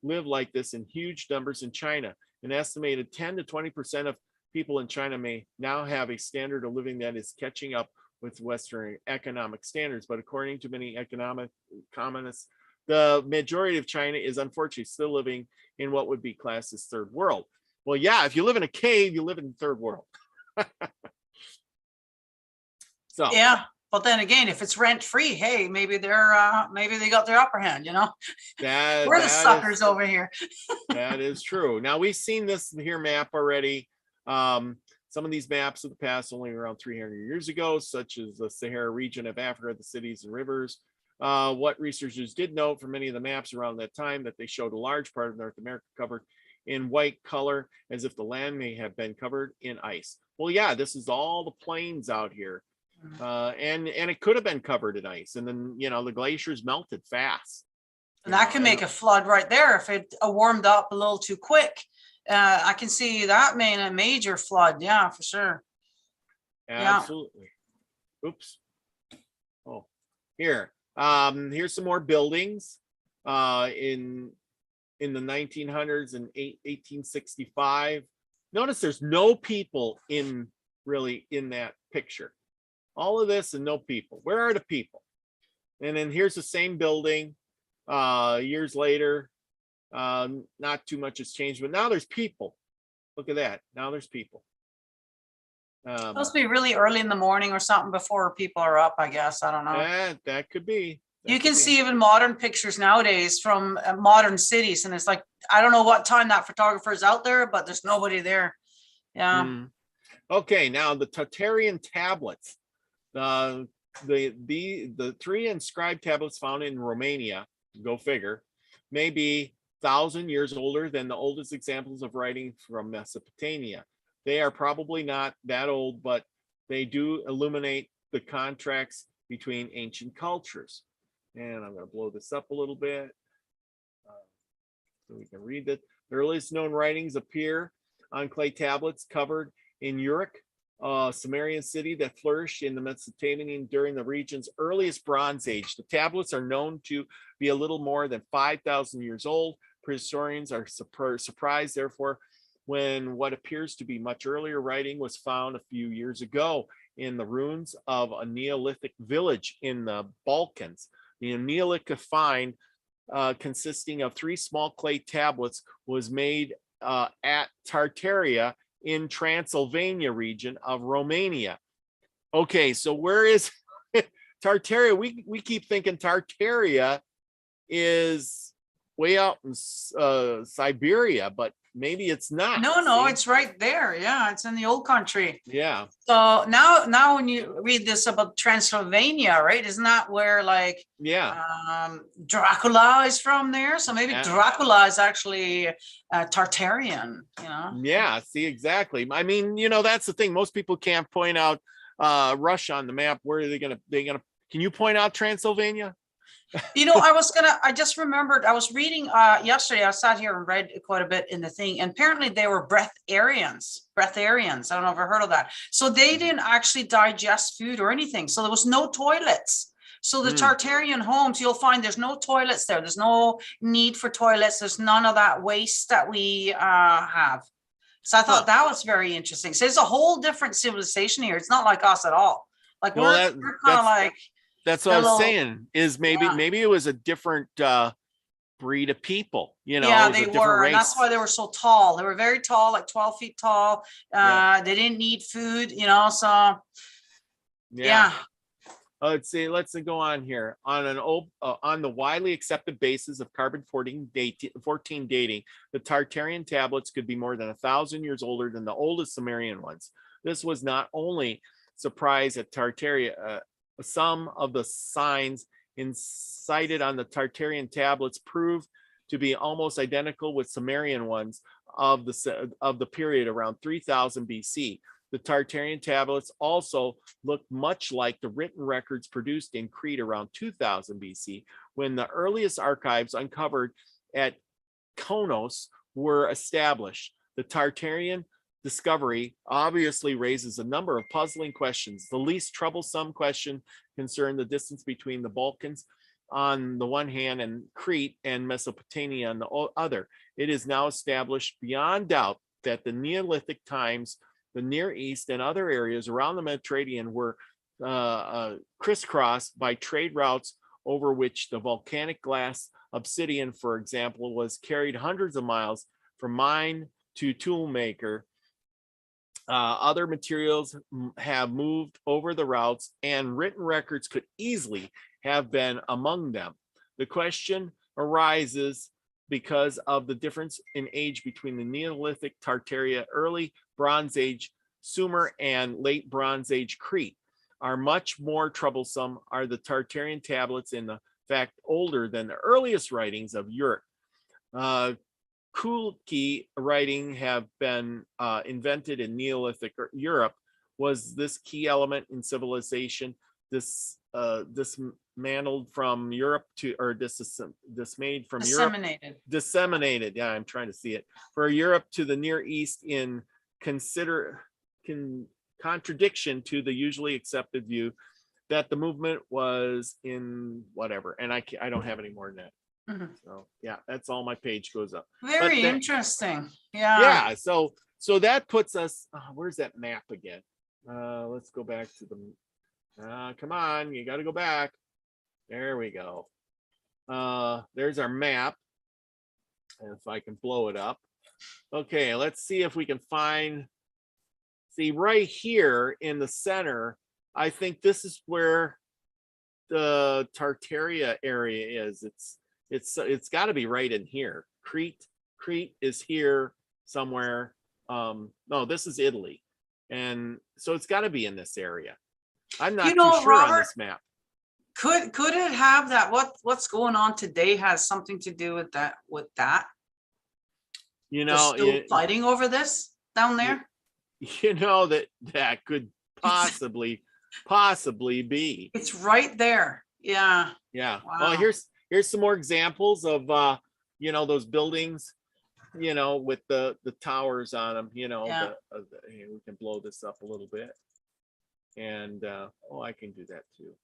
live like this in huge numbers in China. An estimated 10 to 20% of people in China may now have a standard of living that is catching up with Western economic standards. But according to many economic communists, the majority of China is unfortunately still living in what would be classed as third world. Well, yeah, if you live in a cave, you live in third world. So yeah, But then again, if it's rent free, hey, maybe maybe they got their upper hand, you know? We're the suckers over here. That is true. Now we've seen this here map already. Some of these maps of the past only around 300 years ago, such as the Sahara region of Africa, the cities and rivers. What researchers did note from many of the maps around that time that they showed a large part of North America covered in white color, as if the land may have been covered in ice. Well, yeah, this is all the plains out here. And it could have been covered in ice, and then the glaciers melted fast. And that can make a flood right there if it warmed up a little too quick. I can see that made a major flood. Yeah, for sure. Absolutely. Yeah. Oops. Oh, here. Here's some more buildings. In the 1900s and 1865. Notice there's no people in that picture. All of this and no people. Where are the people? And then here's the same building years later. Not too much has changed, but now there's people. Look at that. Now there's people. Must be really early in the morning or something before people are up, I guess. I don't know. That could be. You can see even modern pictures nowadays from modern cities, and it's like, I don't know what time that photographer is out there, but there's nobody there. Yeah. Okay, now the Tartarian tablets. The 3 inscribed tablets found in Romania, go figure, may be 1,000 years older than the oldest examples of writing from Mesopotamia. They are probably not that old, but they do illuminate the contrasts between ancient cultures. And I'm going to blow this up a little bit so we can read it. The earliest known writings appear on clay tablets covered in Uruk, a Sumerian city that flourished in the Mesopotamian during the region's earliest Bronze Age. The tablets are known to be a little more than 5,000 years old. Historians are surprised, therefore, when what appears to be much earlier writing was found a few years ago in the ruins of a Neolithic village in the Balkans. The Neolithic find, consisting of 3 small clay tablets, was made at Tartaria in Transylvania region of Romania. Okay, so where is Tartaria? We keep thinking Tartaria is way out in Siberia, but maybe it's not. No, it's right there. Yeah, it's in the old country. Yeah. So now when you read this about Transylvania, right? Isn't that where Dracula is from there? So maybe Dracula is actually Tartarian, Yeah, see, exactly. I mean, that's the thing. Most people can't point out Russia on the map. Where are they gonna can you point out Transylvania? I just remembered, I was reading yesterday, I sat here and read quite a bit in the thing, and apparently they were breatharians. I don't know if I've heard of that. So they didn't actually digest food or anything. So there was no toilets. So the Tartarian homes, you'll find there's no toilets there. There's no need for toilets. There's none of that waste that we have. So I thought that was very interesting. So it's a whole different civilization here. It's not like us at all. Like we're kind of like, that's what I was saying, is maybe it was a different breed of people, Yeah, they were, and that's why they were so tall. They were very tall, like 12 feet tall. They didn't need food, so yeah. Let's see. Let's go on here. On the widely accepted basis of carbon-14 dating, the Tartarian tablets could be more than 1,000 years older than the oldest Sumerian ones. This was not only surprise at Tartaria. Some of the signs cited on the Tartarian tablets proved to be almost identical with Sumerian ones of the period around 3000 BC. The Tartarian tablets also look much like the written records produced in Crete around 2000 BC, when the earliest archives uncovered at Konos were established. The Tartarian discovery obviously raises a number of puzzling questions. The least troublesome question concerned the distance between the Balkans on the one hand and Crete and Mesopotamia on the other. It is now established beyond doubt that the Neolithic times, the Near East and other areas around the Mediterranean were crisscrossed by trade routes over which the volcanic glass obsidian, for example, was carried hundreds of miles from mine to tool maker. Other materials have moved over the routes, and written records could easily have been among them. The question arises because of the difference in age between the Neolithic Tartaria, early Bronze Age Sumer, and late Bronze Age Crete. Are much more troublesome are the Tartarian tablets, in the fact older than the earliest writings of Europe. Milky writing have been invented in Neolithic Europe. Was this key element in civilization dismantled from Europe to, or dismayed from Disseminated. Europe? Disseminated. Yeah, I'm trying to see it. For Europe to the Near East in contradiction to the usually accepted view that the movement was in whatever. And I don't have any more than that. Mhm. So yeah, that's all my page goes up. Very interesting. Yeah. Yeah. So that puts us, where's that map again? Let's go back to the, come on, you got to go back. There we go. There's our map. If I can blow it up. Okay, let's see if we can see right here in the center. I think this is where the Tartaria area is. It's got to be right in here. Crete is here somewhere. No, this is Italy, and so it's got to be in this area. I'm not too sure Robert, on this map. Could it have that? What's going on today has something to do with that? You They're know, still fighting over this down there. You know that could possibly be. It's right there. Yeah. Yeah. Wow. Well, here's some more examples of those buildings, with the towers on them. Yeah. We can blow this up a little bit, and I can do that too.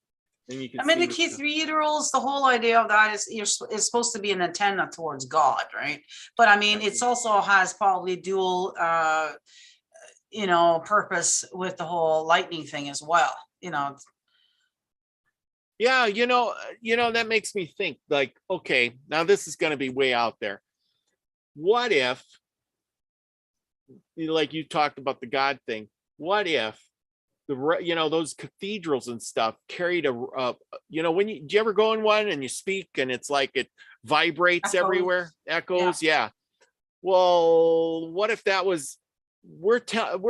And you can. I mean, the cathedrals. The whole idea of that is it's supposed to be an antenna towards God, right? But I mean, it's also has probably dual, purpose with the whole lightning thing as well. Yeah, that makes me think, like, okay, now this is going to be way out there. What if, like you talked about the God thing, what if those cathedrals and stuff carried do you ever go in one and you speak and it's like it vibrates everywhere, echoes? Yeah. Well, what if that was, we're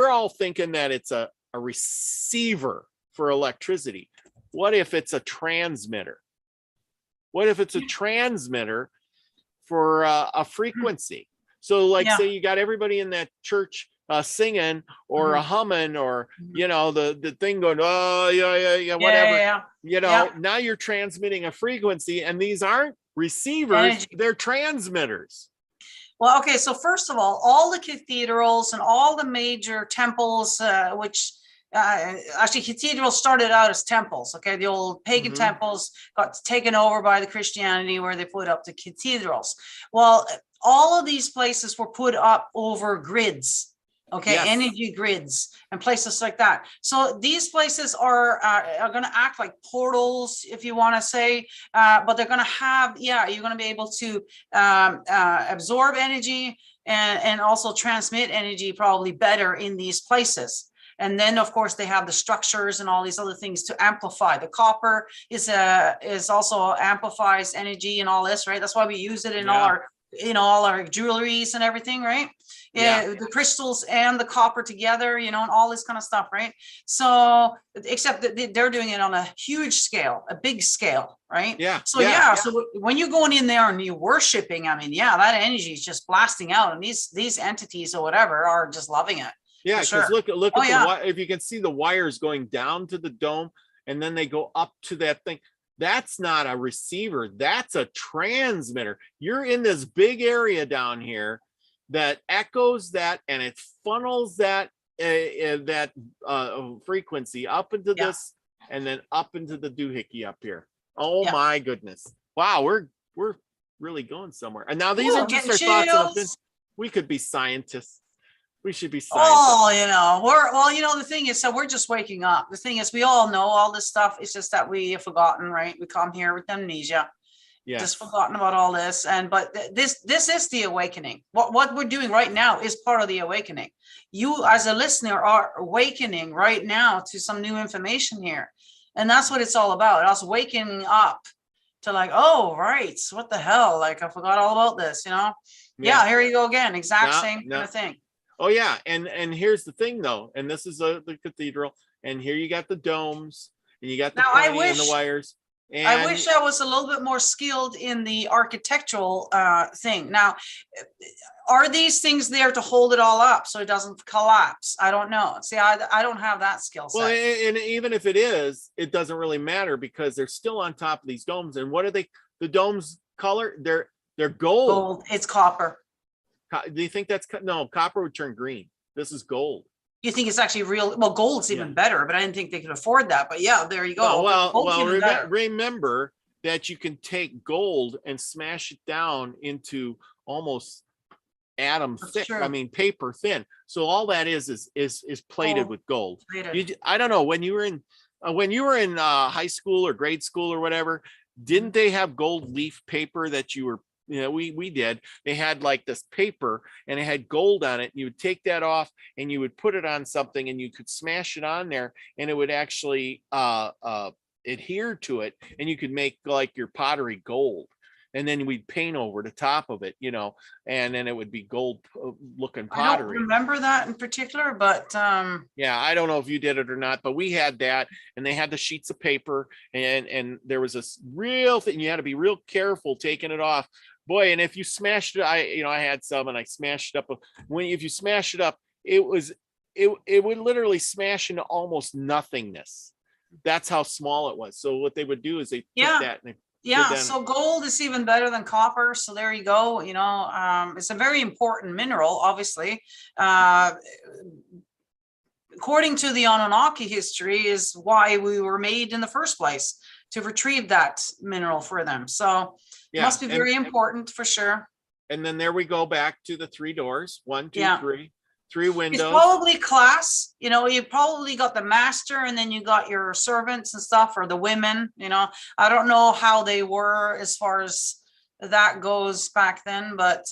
all thinking that it's a receiver for electricity. What if it's a transmitter? What if it's a transmitter for a frequency? So like, say you got everybody in that church singing or a humming, or the thing going, whatever. Now you're transmitting a frequency, and these aren't receivers, they're transmitters. Well, okay, so first of all the cathedrals and all the major temples, which actually cathedrals started out as temples. Okay, the old pagan temples got taken over by the Christianity, where they put up the cathedrals. Well, all of these places were put up over grids. Okay, energy grids and places like that. So these places are going to act like portals, if you want to say, but they're going to have, you're going to be able to absorb energy and also transmit energy probably better in these places. And then, of course, they have the structures and all these other things to amplify. The copper is also amplifies energy and all this, right? That's why we use it in all our jewelries and everything, right? The crystals and the copper together, and all this kind of stuff, right? So, except that they're doing it on a huge scale, a big scale, right? So when you're going in there and you're worshiping, I mean, that energy is just blasting out, and these entities or whatever are just loving it. Yeah, because look at if you can see the wires going down to the dome, and then they go up to that thing. That's not a receiver. That's a transmitter. You're in this big area down here that echoes that, and it funnels that frequency up into this, and then up into the doohickey up here. Oh my goodness! Wow, we're really going somewhere. And now these are just our thoughts. We could be scientists. We should be scientists. The thing is, so we're just waking up. The thing is, we all know all this stuff. It's just that we have forgotten, right? We come here with amnesia. Yes. Just forgotten about all this. But this is the awakening. What we're doing right now is part of the awakening. You as a listener are awakening right now to some new information here. And that's what it's all about. Us waking up to like, oh, right. What the hell? Like, I forgot all about this, you know? Yeah, here you go again. Exact same kind of thing. Oh yeah. And here's the thing though. And this is the cathedral. And here you got the domes and you got the pointy and the wires. And I wish I was a little bit more skilled in the architectural thing. Now, are these things there to hold it all up so it doesn't collapse? I don't know. See, I don't have that skill set. Well, and even if it is, it doesn't really matter because they're still on top of these domes. And what are they? The domes color? They're gold. Gold. It's copper. Do you think that's no? Copper would turn green. This is gold. You think it's actually real? Well, gold's even better, but I didn't think they could afford that. But yeah, there you go. Well, remember that you can take gold and smash it down into almost atom thick. True. I mean, paper thin. So all that is plated with gold. I don't know when you were in high school or grade school or whatever. Didn't they have gold leaf paper that you were? You know, we did. They had like this paper and it had gold on it. And you would take that off and you would put it on something and you could smash it on there and it would actually adhere to it. And you could make like your pottery gold. And then we'd paint over the top of it, you know, and then it would be gold looking pottery. I don't remember that in particular, but yeah, I don't know if you did it or not, but we had that and they had the sheets of paper and there was this real thing. You had to be real careful taking it off. Boy, and if you smashed it, I had some and I smashed it up. If you smash it up, it would literally smash into almost nothingness. That's how small it was. So what they would do is they took that and so gold is even better than copper. So there you go. You know, it's a very important mineral, obviously. According to the Anunnaki history, is why we were made in the first place, to retrieve that mineral for them. So it must be very important for sure. And then there we go back to the 3 doors. 1, 2, 3 windows. It's probably class, you know, you probably got the master and then you got your servants and stuff, or the women, you know. I don't know how they were as far as that goes back then, but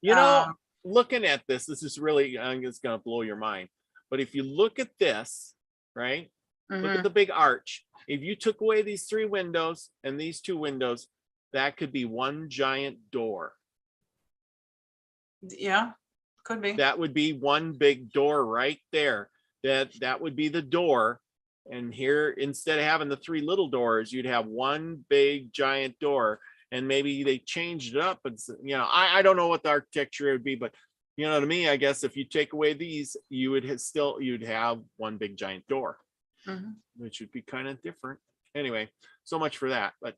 you know, looking at this is really, it's going to blow your mind. But if you look at this, right, look at the big arch. If you took away these 3 windows and these 2 windows, that could be one giant door. Yeah, could be. That would be one big door right there. That would be the door. And here, instead of having the 3 little doors, you'd have one big giant door. And maybe they changed it up. And you know, I don't know what the architecture would be, but you know, to me, I guess if you take away these, you would you'd have one big giant door, which would be kind of different. Anyway, so much for that. But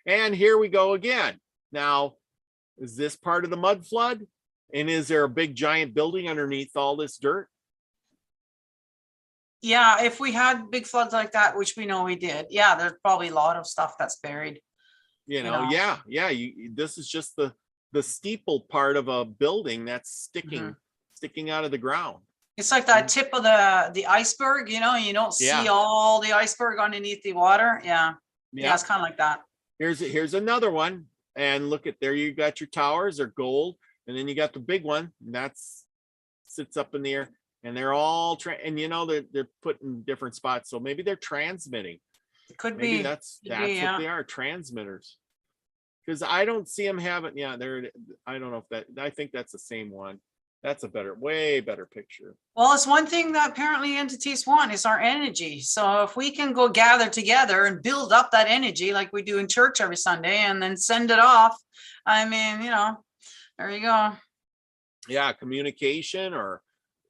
and here we go again. Now, is this part of the mud flood? And is there a big giant building underneath all this dirt? Yeah, if we had big floods like that, which we know we did, yeah, there's probably a lot of stuff that's buried. You know. Yeah. This is just the steeple part of a building that's sticking out of the ground. It's like that tip of the iceberg, you know, you don't see all the iceberg underneath the water. Yeah, it's kind of like that. Here's another one, and look at there. You got your towers, they're gold, and then you got the big one, and that's sits up in the air, and they're all and you know they're put in different spots, so maybe they're transmitting. It could maybe be. That's what they are, transmitters. Because I don't see them having. Yeah, there. I don't know if that. I think that's the same one. That's a way better picture. Well, it's one thing that apparently entities want is our energy. So if we can go gather together and build up that energy like we do in church every Sunday and then send it off, I mean, you know, there you go. Yeah, communication or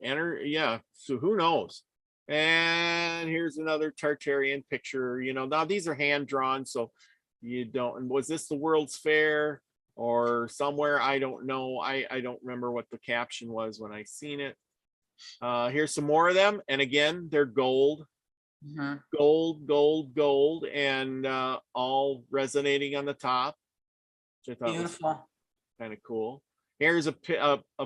energy. Yeah, so who knows? And here's another Tartarian picture. You know, now these are hand drawn, so you don't. Was this the World's Fair? Or somewhere, I don't know. I don't remember what the caption was when I seen it. Here's some more of them, and again, they're gold, gold, and all resonating on the top, which I thought was kind of cool. Here's a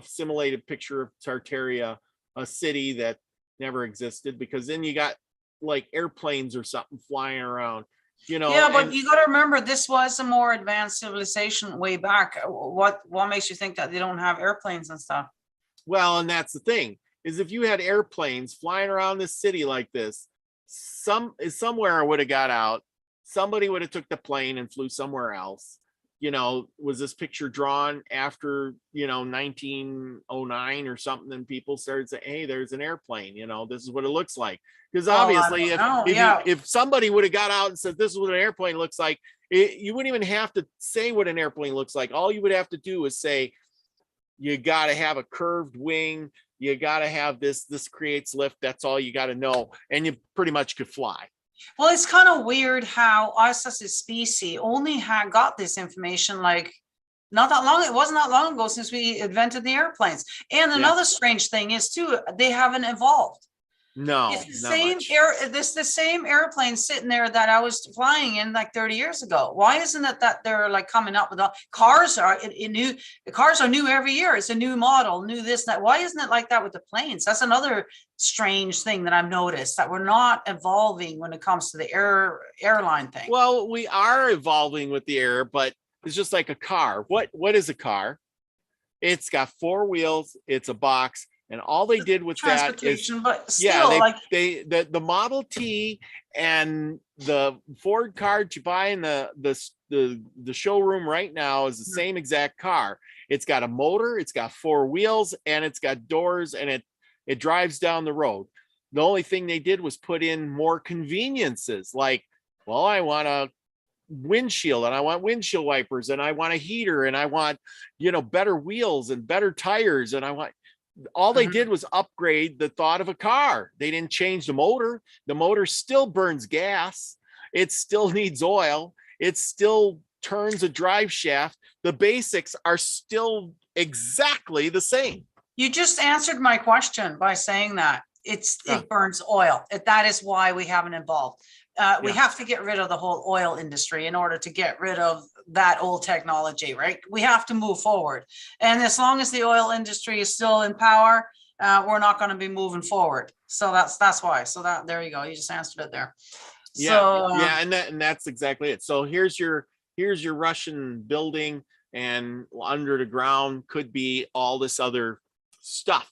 simulated picture of Tartaria, a city that never existed, because then you got like airplanes or something flying around. you know. Yeah, but and, you got to remember, this was a more advanced civilization way back. What makes you think that they don't have airplanes and stuff? well, and that's the thing, is if you had airplanes flying around this city like this, somewhere would have got out, somebody would have took the plane and flew somewhere else. You know, was this picture drawn after, 1909 or something, and people started saying, hey, there's an airplane, this is what it looks like. Because obviously, if somebody would have got out and said this is what an airplane looks like, you wouldn't even have to say what an airplane looks like. All you would have to do is say, you got to have a curved wing, you got to have this creates lift. That's all you got to know, and you pretty much could fly. Well, it's kind of weird how us as a species only got this information like not that long. It wasn't that long ago since we invented the airplanes. And another strange thing is too, they haven't evolved. No, it's the same airplane sitting there that I was flying in like 30 years ago. Why isn't it that they're like coming up with cars are new? The cars are new every year. It's a new model, new this, that. Why isn't it like that with the planes? That's another strange thing that I've noticed, that we're not evolving when it comes to the airline thing. Well, we are evolving with the air, but it's just like a car. What is a car? It's got four wheels, it's a box. And all they did with that is, but still, the Model T and the Ford car you buy in the showroom right now is the same exact car. It's got a motor, it's got four wheels, and it's got doors, and it drives down the road. The only thing they did was put in more conveniences, like, well, I want a windshield, and I want windshield wipers, and I want a heater, and I want, better wheels and better tires, and I want. All they did was upgrade the thought of a car. They didn't change the motor. The motor still burns gas. It still needs oil. It still turns a drive shaft. The basics are still exactly the same. You just answered my question by saying that it burns oil. That is why we haven't evolved. We have to get rid of the whole oil industry in order to get rid of that old technology, right? We have to move forward. And as long as the oil industry is still in power, we're not going to be moving forward. So that's why. So there you go. You just answered it there. And that's exactly it. So here's your Russian building, and under the ground could be all this other stuff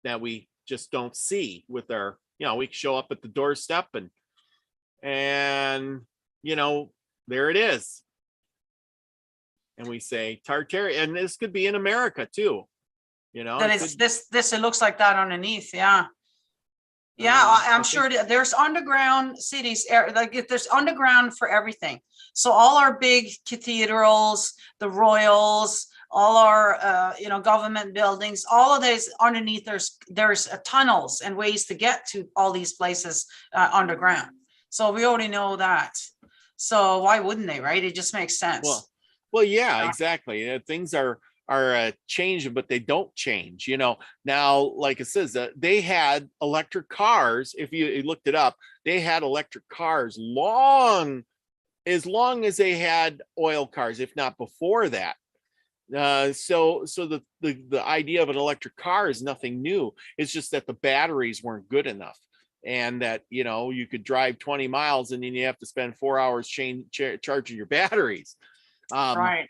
that we just don't see with our, we show up at the doorstep and there it is. And we say Tartaria, and this could be in America too. It looks like that underneath. Yeah. I'm sure there's underground cities, like there's underground for everything. So all our big cathedrals, the royals, all our government buildings, all of these underneath, there's tunnels and ways to get to all these places underground. So we already know that. So why wouldn't they, right? It just makes sense. Well, yeah, exactly. Things are changing, but they don't change. Now, like it says, they had electric cars. If you looked it up, they had electric cars as long as they had oil cars, if not before that. So the idea of an electric car is nothing new. It's just that the batteries weren't good enough. And that, you could drive 20 miles and then you have to spend 4 hours charging your batteries. Right.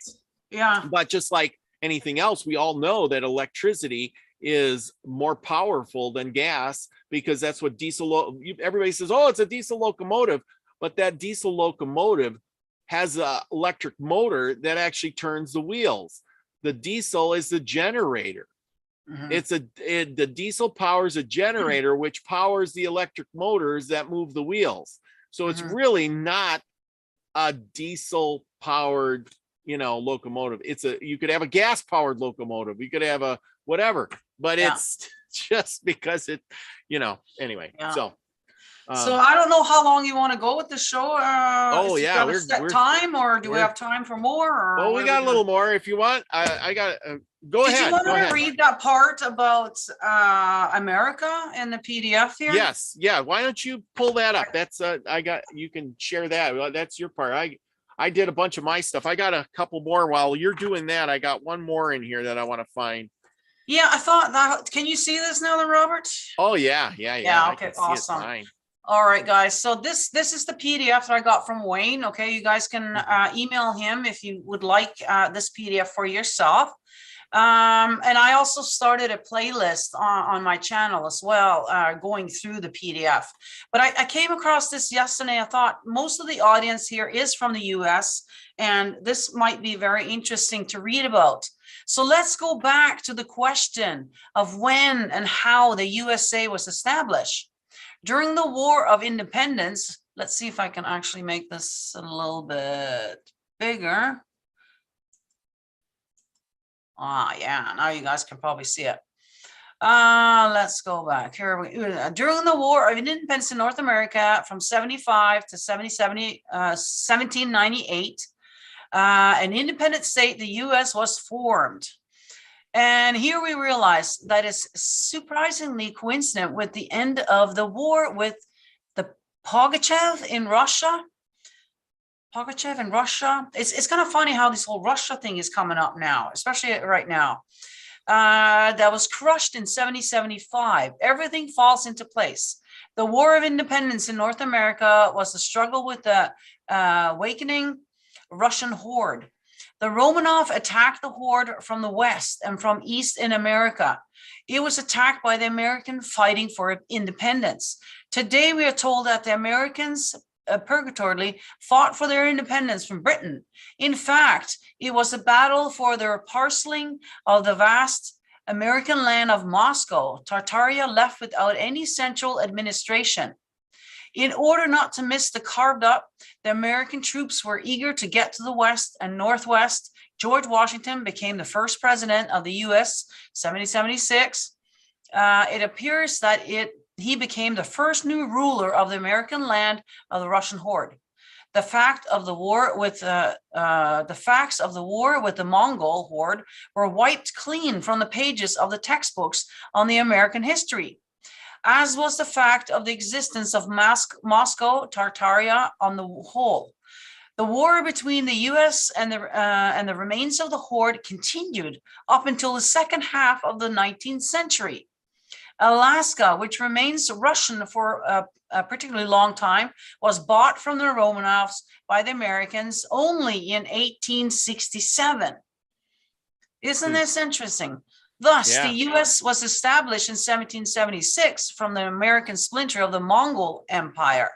Yeah. But just like anything else, we all know that electricity is more powerful than gas, because that's what everybody says, oh, it's a diesel locomotive. But that diesel locomotive has an electric motor that actually turns the wheels. The diesel is the generator. The diesel powers a generator, which powers the electric motors that move the wheels. So it's really not a diesel powered, locomotive. You could have a gas powered locomotive. You could have a whatever, but it's just because anyway. Yeah. So I don't know how long you want to go with the show. We're set time, or do we have time for more? Well, we got a little more if you want. I got go ahead. Did you want me to read that part about America in the PDF here? Yes. Yeah. Why don't you pull that up? That's you can share that. That's your part. I did a bunch of my stuff. I got a couple more while you're doing that. I got one more in here that I want to find. Yeah, I thought that. Can you see this now, then, Robert? Oh yeah. Okay, awesome. All right, guys. So this is the PDF that I got from Wayne. Okay, you guys can email him if you would like this PDF for yourself. And I also started a playlist on my channel as well, going through the PDF. But I came across this yesterday. I thought most of the audience here is from the US, and this might be very interesting to read about. So let's go back to the question of when and how the USA was established. During the War of Independence, let's see if I can actually make this a little bit bigger. Yeah, now you guys can probably see it. Let's go back here. During the War of Independence in North America from 75 to 1798, an independent state, the US, was formed. And here we realize that is surprisingly coincident with the end of the war with the Pugachev in Russia. It's kind of funny how this whole Russia thing is coming up now, especially right now. That was crushed in 1775. Everything falls into place. The War of Independence in North America was a struggle with the awakening Russian horde. The Romanov attacked the horde from the west and from east in America. It was attacked by the American fighting for independence. Today, we are told that the Americans purgatorily fought for their independence from Britain. In fact, it was a battle for their parceling of the vast American land of Moscow, Tartaria left without any central administration. In order not to miss the carved up, the American troops were eager to get to the west and northwest. George Washington became the first president of the US, 1776. It appears that he became the first new ruler of the American land of the Russian horde. The facts of the war with the Mongol horde were wiped clean from the pages of the textbooks on the American history, as was the fact of the existence of Moscow, Tartaria on the whole. The war between the US and the remains of the horde continued up until the second half of the 19th century. Alaska, which remains Russian for a particularly long time, was bought from the Romanovs by the Americans only in 1867. Isn't this interesting? Thus, the US was established in 1776 from the American splinter of the Mongol Empire.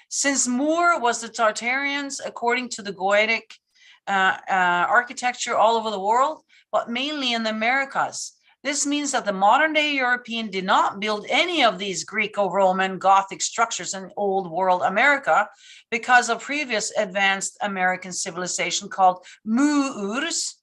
Since Moor was the Tartarians, according to the Goetic architecture all over the world, but mainly in the Americas. This means that the modern day European did not build any of these Greco-Roman Gothic structures in old world America because of previous advanced American civilization called Moors,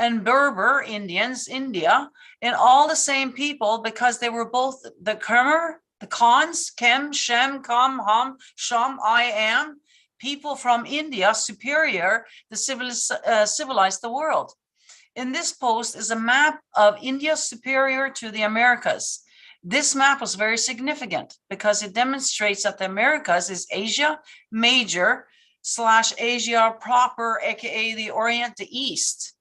and Berber Indians, India, and all the same people because they were both the Khmer, the Khans, Kem, Shem, Kam, Ham, Sham, I am, people from India superior to civilize the world. In this post is a map of India superior to the Americas. This map was very significant because it demonstrates that the Americas is Asia Major / Asia proper, aka the Orient, the East.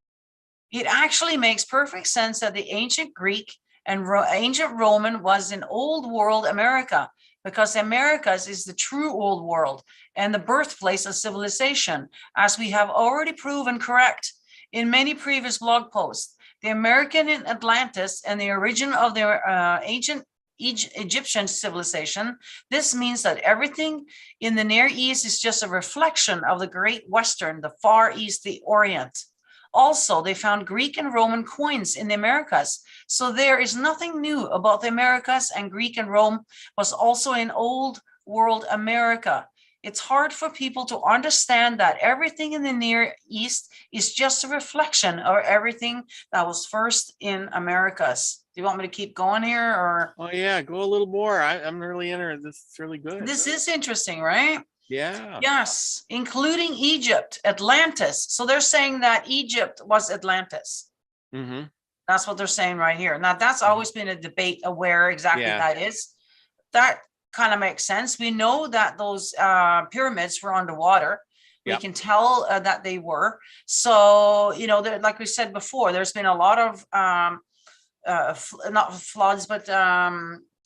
It actually makes perfect sense that the ancient Greek and ancient Roman was in old world America because the Americas is the true old world and the birthplace of civilization, as we have already proven correct in many previous blog posts. The American in Atlantis and the origin of their ancient Egyptian civilization. This means that everything in the Near East is just a reflection of the Great Western, the Far East, the Orient. Also, they found Greek and Roman coins in the Americas. So there is nothing new about the Americas, and Greek and Rome was also in old world America. It's hard for people to understand that everything in the Near East is just a reflection of everything that was first in Americas. Do you want me to keep going here, or? Oh yeah, go a little more. I'm really interested. This is really good. This is interesting, right? Yeah. Yes, including Egypt, Atlantis. So they're saying that Egypt was Atlantis. Mm-hmm. That's what they're saying right here. Now, that's always been a debate of where exactly that is. That kind of makes sense. We know that those pyramids were underwater. We can tell that they were. So, you know, like we said before, there's been a lot of not floods, but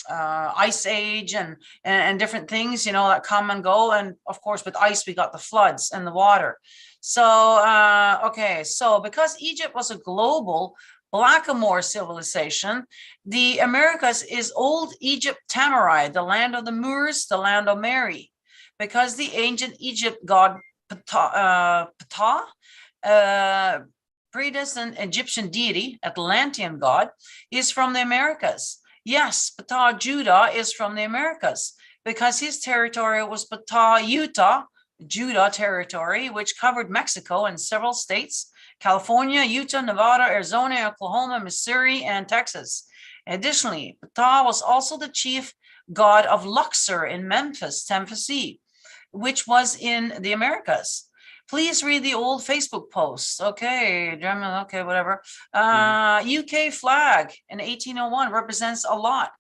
ice age and different things, you know, that come and go. And of course, with ice, we got the floods and the water. So, okay, so because Egypt was a global blackamoor civilization, the Americas is old Egypt Tamarai, the land of the Moors, the land of Mary, because the ancient Egypt god Ptah, predestined Egyptian deity, Atlantean god, is from the Americas. Yes, Ptah Judah is from the Americas because his territory was Ptah Utah, Judah territory, which covered Mexico and several states, California, Utah, Nevada, Arizona, Oklahoma, Missouri, and Texas. Additionally, Ptah was also the chief god of Luxor in Memphis, Tennessee, which was in the Americas. Please read the old Facebook posts. Okay, German, okay, whatever. UK flag in 1801 represents a lot.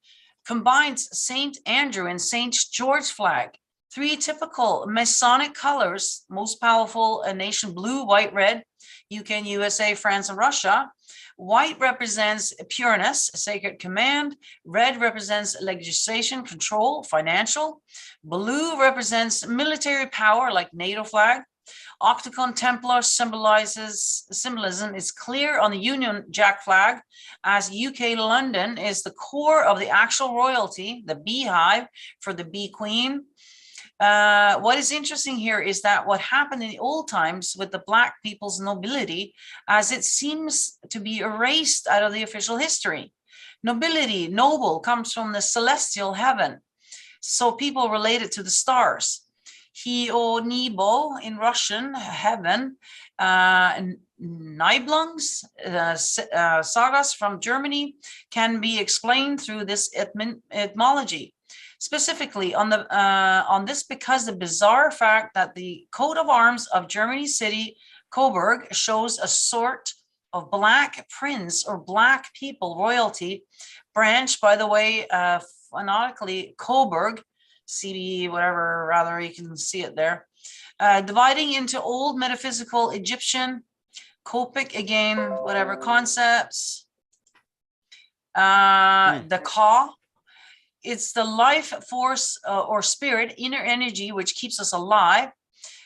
Combines St. Andrew and St. George flag. 3 typical Masonic colors, most powerful a nation: blue, white, red, UK and USA, France and Russia. White represents pureness, sacred command. Red represents legislation, control, financial. Blue represents military power, like NATO flag. Octagon Templar symbolism is clear on the Union Jack flag, as UK London is the core of the actual royalty, the beehive for the bee queen. What is interesting here is that what happened in the old times with the Black people's nobility, as it seems to be erased out of the official history. Nobility, noble, comes from the celestial heaven. So people related to the stars. Nebo in Russian, heaven, Nibelungs, sagas from Germany can be explained through this etymology. Specifically on this, because the bizarre fact that the coat of arms of Germany's city, Coburg, shows a sort of black prince or black people royalty branch, by the way, phonetically Coburg, CB, whatever, rather, you can see it there. Dividing into old metaphysical Egyptian, Copic, again, whatever concepts. The Ka, it's the life force or spirit, inner energy, which keeps us alive.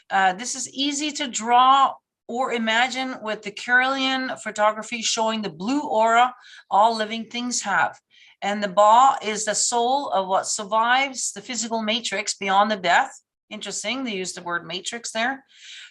This is easy to draw or imagine with the Carolean photography showing the blue aura all living things have. And the Ba is the soul of what survives the physical matrix beyond the death. Interesting, they use the word matrix there.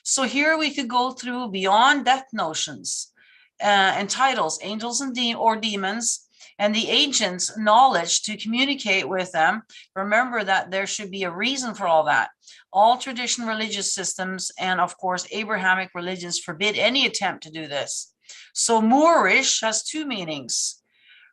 So here we could go through beyond death notions and titles, angels and demons, and the ancients' knowledge to communicate with them. Remember that there should be a reason for all that. All traditional religious systems and, of course, Abrahamic religions forbid any attempt to do this. So Moorish has 2 meanings.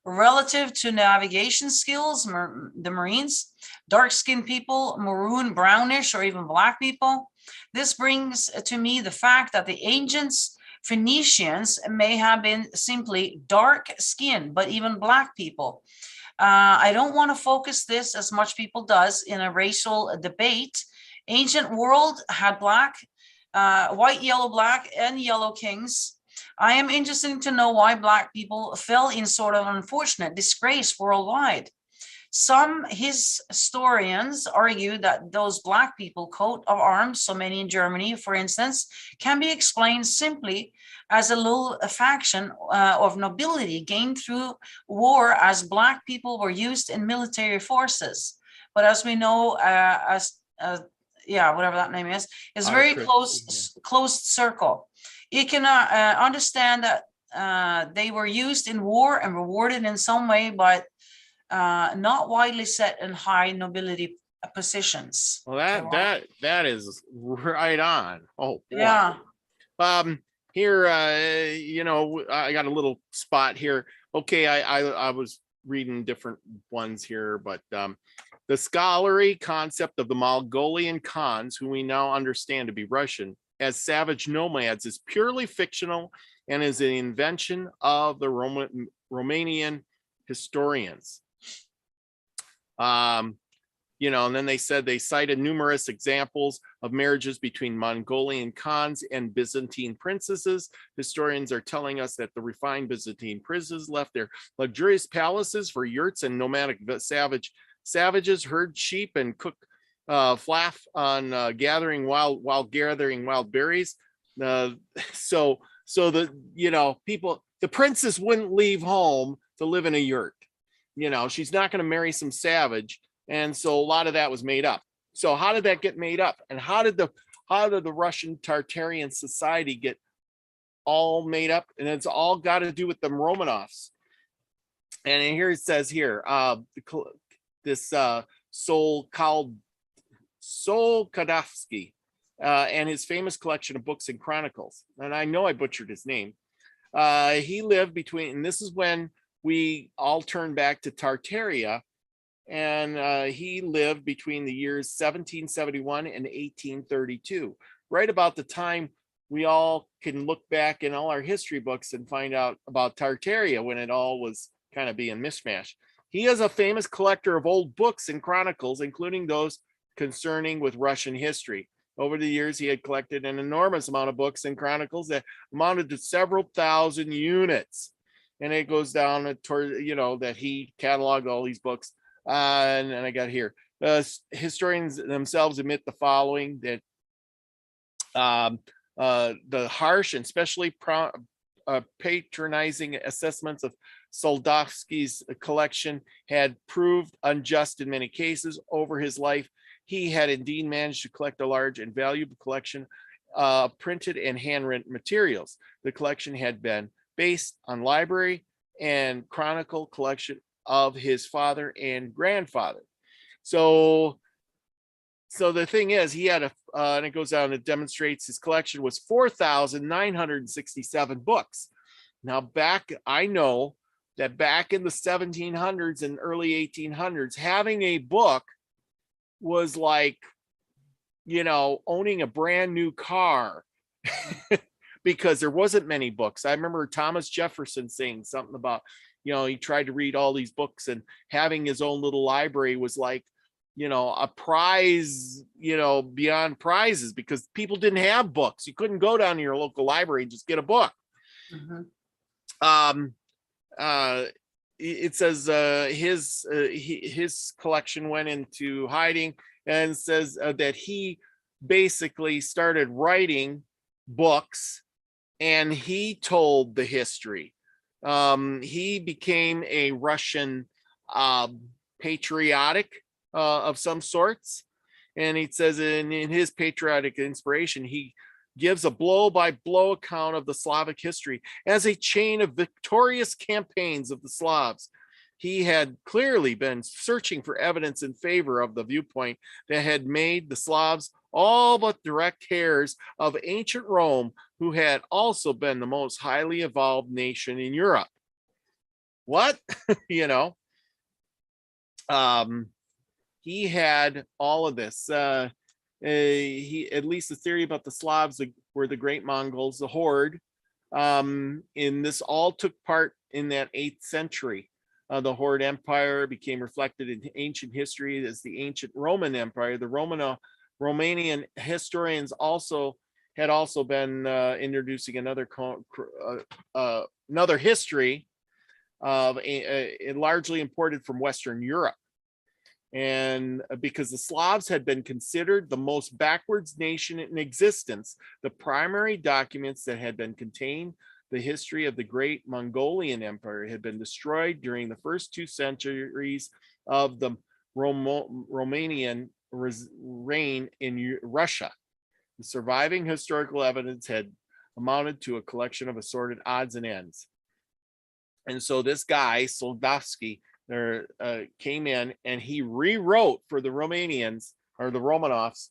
Relative to navigation skills, the Marines, dark-skinned people, maroon, brownish, or even black people. This brings to me the fact that the ancients, Phoenicians, may have been simply dark-skinned, but even black people. I don't want to focus this as much people does in a racial debate. Ancient world had black, white, yellow, black, and yellow kings. I am interested to know why black people fell in sort of unfortunate disgrace worldwide. Some historians argue that those black people coat of arms, so many in Germany, for instance, can be explained simply as a little faction of nobility gained through war, as black people were used in military forces. But as we know, whatever that name is very closed circle. You can understand that they were used in war and rewarded in some way, but not widely set in high nobility positions. Well, that is right on. Oh, boy. Yeah. Here, I got a little spot here. Okay, I was reading different ones here, but the scholarly concept of the Mongolian Khans, who we now understand to be Russian, as savage nomads is purely fictional and is an invention of the Romanian historians. and then they said they cited numerous examples of marriages between Mongolian khans and Byzantine princesses. Historians are telling us that the refined Byzantine princes left their luxurious palaces for yurts and nomadic savages herd sheep and cook flaff on gathering wild berries. So the people, the princess wouldn't leave home to live in a yurt. She's not going to marry some savage. And so a lot of that was made up. So how did that get made up? And how did the Russian Tartarian society get all made up? And it's all got to do with them Romanovs. And here it says here, this Kadovsky and his famous collection of books and chronicles. And I know I butchered his name. He lived between, and this is when we all turn back to Tartaria. And he lived between the years 1771 and 1832, right about the time we all can look back in all our history books and find out about Tartaria when it all was kind of being mishmash. He is a famous collector of old books and chronicles, including those concerning with Russian history. Over the years, he had collected an enormous amount of books and chronicles that amounted to several thousand units. And it goes down toward, that he cataloged all these books. And I got here, historians themselves admit the following, that the harsh and especially patronizing assessments of Soldovsky's collection had proved unjust in many cases. Over his life, he had indeed managed to collect a large and valuable collection of printed and handwritten materials. The collection had been based on library and chronicle collection of his father and grandfather. So the thing is, he had and it goes down, it demonstrates his collection was 4,967 books. Now I know that back in the 1700s and early 1800s, having a book was like, owning a brand new car because there wasn't many books. I remember Thomas Jefferson saying something about, he tried to read all these books, and having his own little library was like, a prize, beyond prizes, because people didn't have books. You couldn't go down to your local library and just get a book. Mm-hmm. It says his collection went into hiding, and says that he basically started writing books, and he told the history. He became a Russian patriotic of some sorts. And he says in his patriotic inspiration, he gives a blow-by-blow account of the Slavic history as a chain of victorious campaigns of the Slavs. He had clearly been searching for evidence in favor of the viewpoint that had made the Slavs all but direct heirs of ancient Rome, who had also been the most highly evolved nation in Europe. What? He had all of this. He, at least the theory about the Slavs were the great Mongols, the horde. And this all took part in that 8th century. The Horde Empire became reflected in ancient history as the ancient Roman Empire. The Romanian historians had also been introducing another history of largely imported from Western Europe. And because the Slavs had been considered the most backwards nation in existence, the primary documents that had been contained the history of the great Mongolian Empire had been destroyed during the first 2 centuries of the Romanian reign in Russia. The surviving historical evidence had amounted to a collection of assorted odds and ends. And so this guy, Soldovsky, came in and he rewrote for the Romanians, or the Romanovs,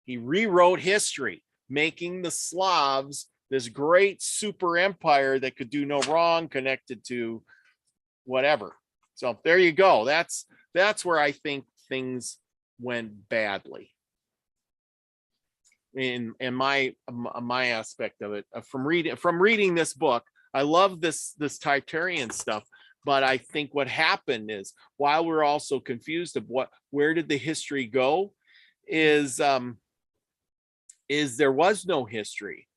he rewrote history, making the Slavs this great super empire that could do no wrong, connected to whatever. So there you go. That's where I think things went badly in my aspect of it. From reading this book, I love this Tartarian stuff, But I think what happened is, while we're also confused of where did the history go, is there was no history.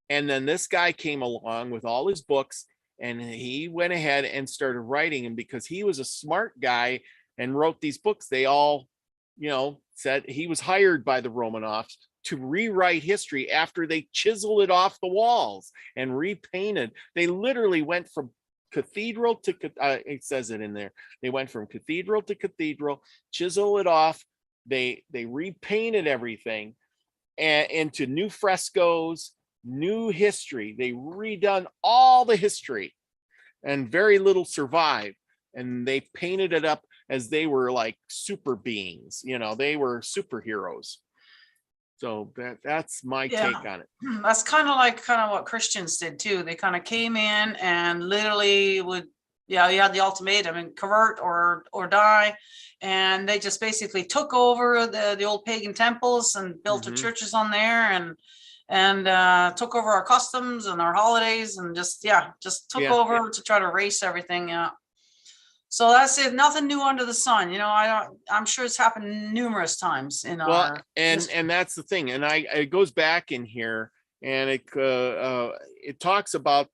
And then this guy came along with all his books, and he went ahead and started writing. And because he was a smart guy and wrote these books, they all, said he was hired by the Romanovs to rewrite history after they chiseled it off the walls and repainted. They literally went from cathedral to, it says it in there, they went from cathedral to cathedral, chisel it off. They repainted everything and into new frescoes, new history. They redone all the history, and very little survived. And they painted it up as they were like super beings, they were superheroes. So that's my take on it. That's kind of what Christians did too. They kind of came in and literally would, you had the ultimatum, and convert or die. And they just basically took over the old pagan temples and built the churches on there, and took over our customs and our holidays, and just took over to try to erase everything. Yeah. So that's it. Nothing new under the sun. I'm sure it's happened numerous times in our. And that's the thing. And it goes back in here, and it talks about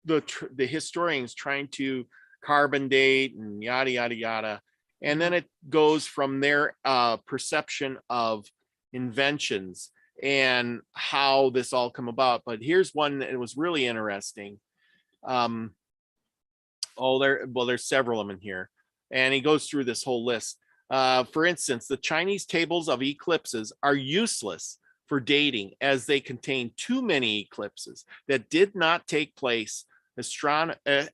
the historians trying to carbon date and yada yada yada, and then it goes from their perception of inventions and how this all come about. But here's one that was really interesting. There's several of them in here, and he goes through this whole list. For instance, the Chinese tables of eclipses are useless for dating, as they contain too many eclipses that did not take place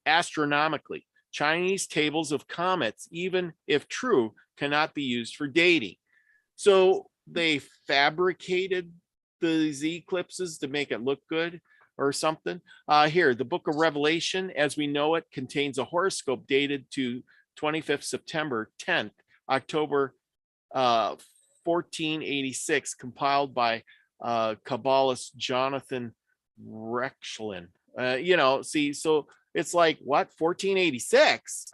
astronomically. Chinese tables of comets, even if true, cannot be used for dating. So they fabricated these eclipses to make it look good or something. Here, the book of Revelation, as we know it, contains a horoscope dated to 25th September 10th, October 1486, compiled by Kabbalist Jonathan Rexlin. So it's like, what, 1486?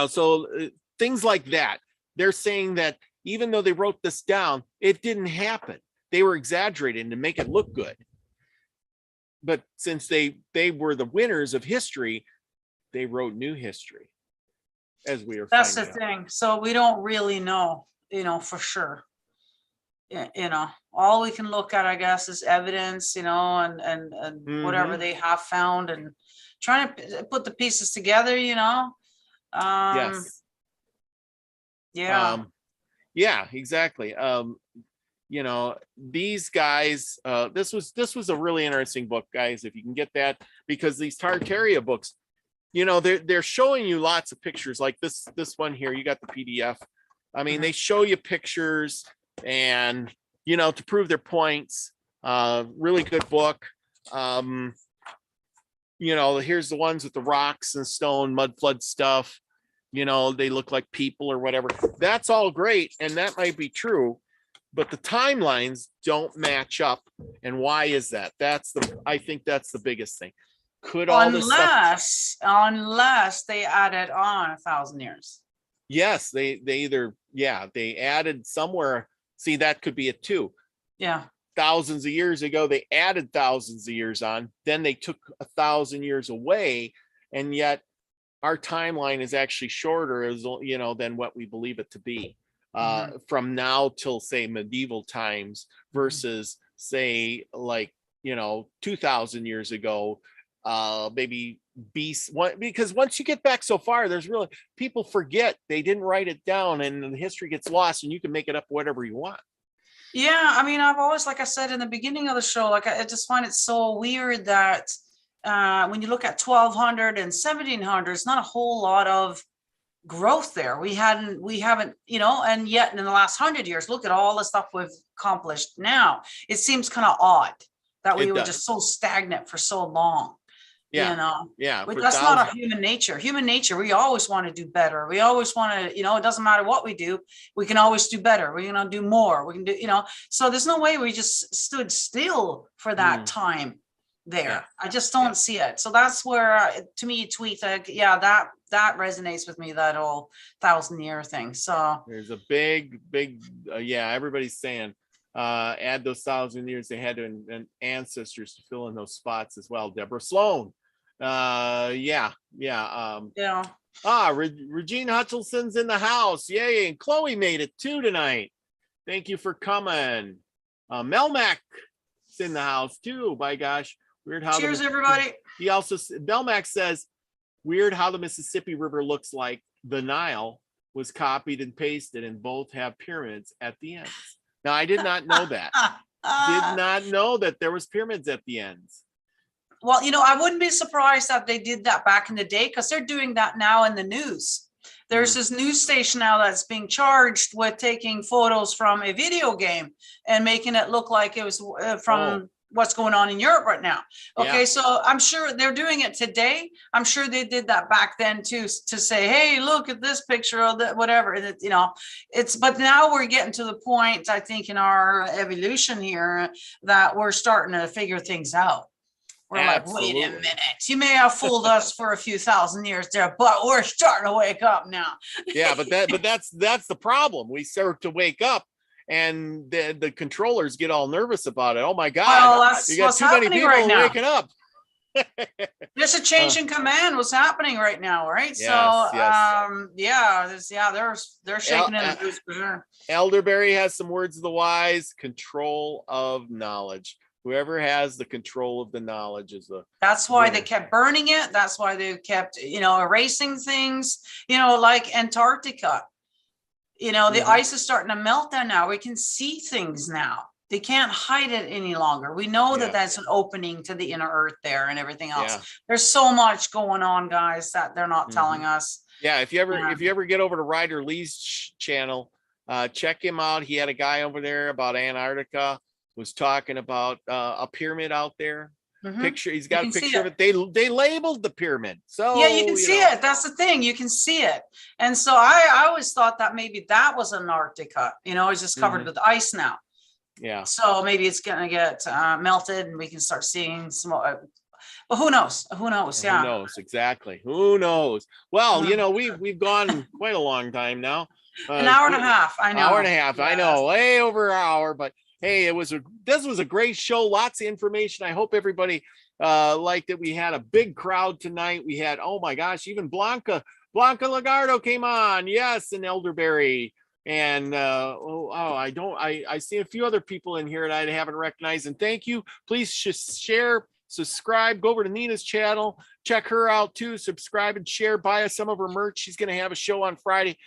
So things like that. They're saying that even though they wrote this down, it didn't happen. They were exaggerating to make it look good. But since they were the winners of history, they wrote new history, as we are. That's the thing. So we don't really know, for sure. All we can look at, I guess, is evidence, and whatever they have found, and trying to put the pieces together, Yes. Yeah, exactly. These guys, this was a really interesting book, guys, if you can get that, because these Tartaria books, they're showing you lots of pictures like this one here. You got the PDF. I mean, they show you pictures and, to prove their points. Really good book. Here's the ones with the rocks and stone, mud flood stuff. They look like people or whatever. That's all great. And that might be true, but the timelines don't match up. And why is that? I think that's the biggest thing. Could all this unless they added on 1,000 years. Yes, they added somewhere. See, that could be it too. Yeah. Thousands of years ago, they added thousands of years on, then they took 1,000 years away, and yet our timeline is actually shorter, than what we believe it to be. From now till, say, medieval times versus, say, like 2,000 years ago, maybe because once you get back so far, there's really, people forget, they didn't write it down, and the history gets lost, and you can make it up whatever you want. Yeah, I mean, I've always, like I said in the beginning of the show, I just find it so weird that when you look at 1200 and 1700, it's not a whole lot of growth there. We haven't, and yet in the last 100 years, look at all the stuff we've accomplished now. It seems kind of odd that we were just so stagnant for so long. Yeah. But that's not our human nature. Human nature, we always want to do better. We always want to, it doesn't matter what we do, we can always do better. We're going to do more. We can do, so there's no way we just stood still for that time. there. Yeah. I just don't see it. So that's where, to me, tweet, yeah, that resonates with me, that whole 1,000-year thing. So there's a big, yeah, everybody's saying, add those 1,000 years they had and ancestors to fill in those spots as well. Deborah Sloan. Yeah. Regina Hutchinson's in the house. Yay. And Chloe made it too tonight. Thank you for coming. Melmac is in the house too. By gosh. Weird how. Cheers, everybody. He also, Melmac says, weird how the Mississippi River looks like the Nile was copied and pasted, and both have pyramids at the ends. Now, I did not know that. Did not know that there was pyramids at the ends. Well, I wouldn't be surprised that they did that back in the day, because they're doing that now in the news. There's this news station now that's being charged with taking photos from a video game and making it look like it was from what's going on in Europe right now. Okay, so I'm sure they're doing it today. I'm sure they did that back then too, to say, hey, look at this picture of that, whatever. But now we're getting to the point, I think, in our evolution here, that we're starting to figure things out. We're Absolutely. like, wait a minute, you may have fooled us for a few 1,000 years there, but we're starting to wake up now. Yeah, but that's the problem. We start to wake up, and the controllers get all nervous about it. Oh my God, well, you got too many people right now. waking up. There's a change in command. What's happening right now, right? Yes, they're shaking in the boots for sure. Elderberry has some words of the wise. Control of knowledge. Whoever has the control of the knowledge is the. That's why they kept burning it. That's why they kept, erasing things. Like Antarctica. The ice is starting to melt there now. We can see things now. They can't hide it any longer. We know that that's an opening to the inner earth there and everything else. Yeah. There's so much going on, guys, that they're not telling us. Yeah, if you ever get over to Ryder Lee's channel, check him out. He had a guy over there about Antarctica, was talking about a pyramid out there. Picture, he's got a picture of it. They labeled the pyramid. So yeah, you can see it. That's the thing. You can see it. And so I always thought that maybe that was Antarctica. It's just covered with ice now. Yeah. So maybe it's gonna get melted, and we can start seeing some. But who knows? Who knows? Yeah. Who knows exactly? Who knows? Well, we've gone quite a long time now. An hour and a half. I know. Hour and a half. Yes. I know. Way over an hour, but. Hey, this was a great show. Lots of information. I hope everybody liked it. We had a big crowd tonight. We had, oh my gosh, even Blanca Lagardo came on. Yes, and Elderberry. And I see a few other people in here that I haven't recognized. And thank you. Please share, subscribe, go over to Nina's channel, check her out too. Subscribe and share, buy us some of her merch. She's going to have a show on Friday.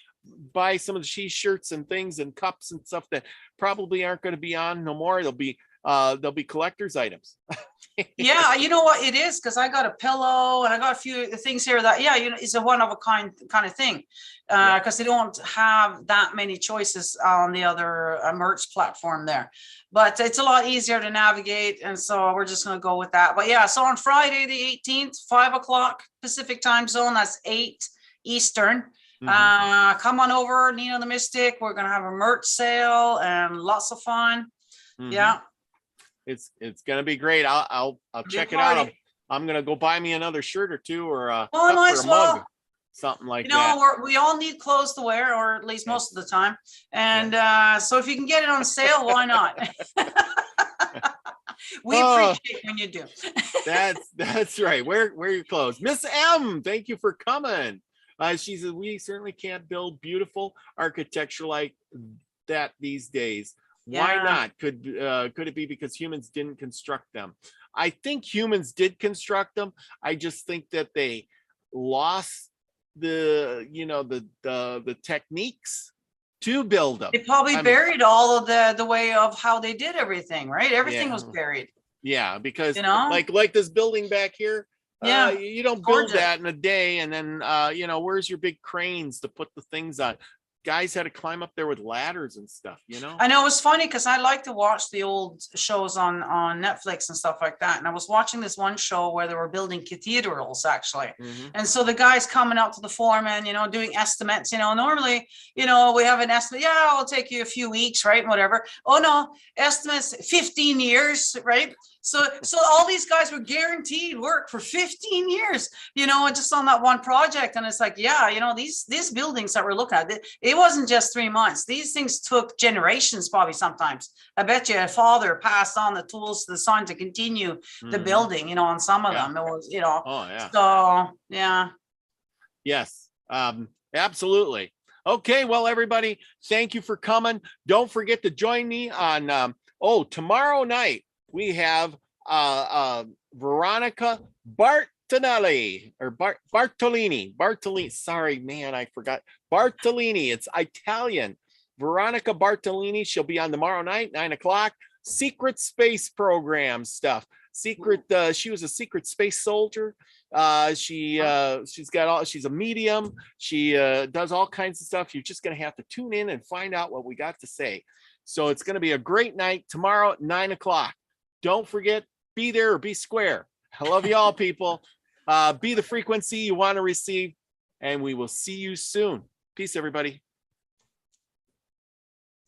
Buy some of the shirts and things and cups and stuff that probably aren't going to be on no more. They'll be collector's items. Yeah, you know what it is, because I got a pillow and I got a few things here that it's a one of a kind of thing, because they don't have that many choices on the other merch platform there, but it's a lot easier to navigate, and so we're just going to go with that. But yeah, so on Friday the 18th, 5 o'clock Pacific time zone, that's 8 Eastern. Come on over, Nina the Mystic. We're gonna have a merch sale and lots of fun. Yeah, it's gonna be great. I'll check it out. I'm gonna go buy me another shirt or two, or a mug, something like that. We all need clothes to wear, or at least most of the time. And so if you can get it on sale, why not? We appreciate when you do. That's right. Wear your clothes. Miss M, thank you for coming. She says, we certainly can't build beautiful architecture like that these days. Why not? Could it be because humans didn't construct them? I think humans did construct them. I just think that they lost the techniques to build them. They probably buried all of the way of how they did everything, right? Everything was buried. Yeah, because like this building back here. You don't build that in a day, and then where's your big cranes to put the things on? Guys had to climb up there with ladders and stuff. I know, it was funny because I like to watch the old shows on Netflix and stuff like that, and I was watching this one show where they were building cathedrals actually. And so the guy's coming out to the foreman, doing estimates. Normally we have an estimate, it'll take you a few weeks, right? Whatever. Oh no, estimates 15 years, right? So all these guys were guaranteed work for 15 years, you know, just on that one project. And it's like, yeah, you know, these buildings that we're looking at, it wasn't just 3 months. These things took generations, probably sometimes. I bet you a father passed on the tools to the son to continue the building, you know, on some of them. It was, you know, so yeah. Yes, absolutely. Okay, well, everybody, thank you for coming. Don't forget to join me on, tomorrow night, we have Veronica Bartolini. Sorry, man, I forgot. Bartolini, it's Italian. Veronica Bartolini, she'll be on tomorrow night, 9 o'clock. Secret space program stuff. She was a secret space soldier. She's a medium. She does all kinds of stuff. You're just gonna have to tune in and find out what we got to say. So it's gonna be a great night tomorrow at 9 o'clock. Don't forget, be there or be square. I love you all, people. Be the frequency you want to receive, and we will see you soon. Peace, everybody.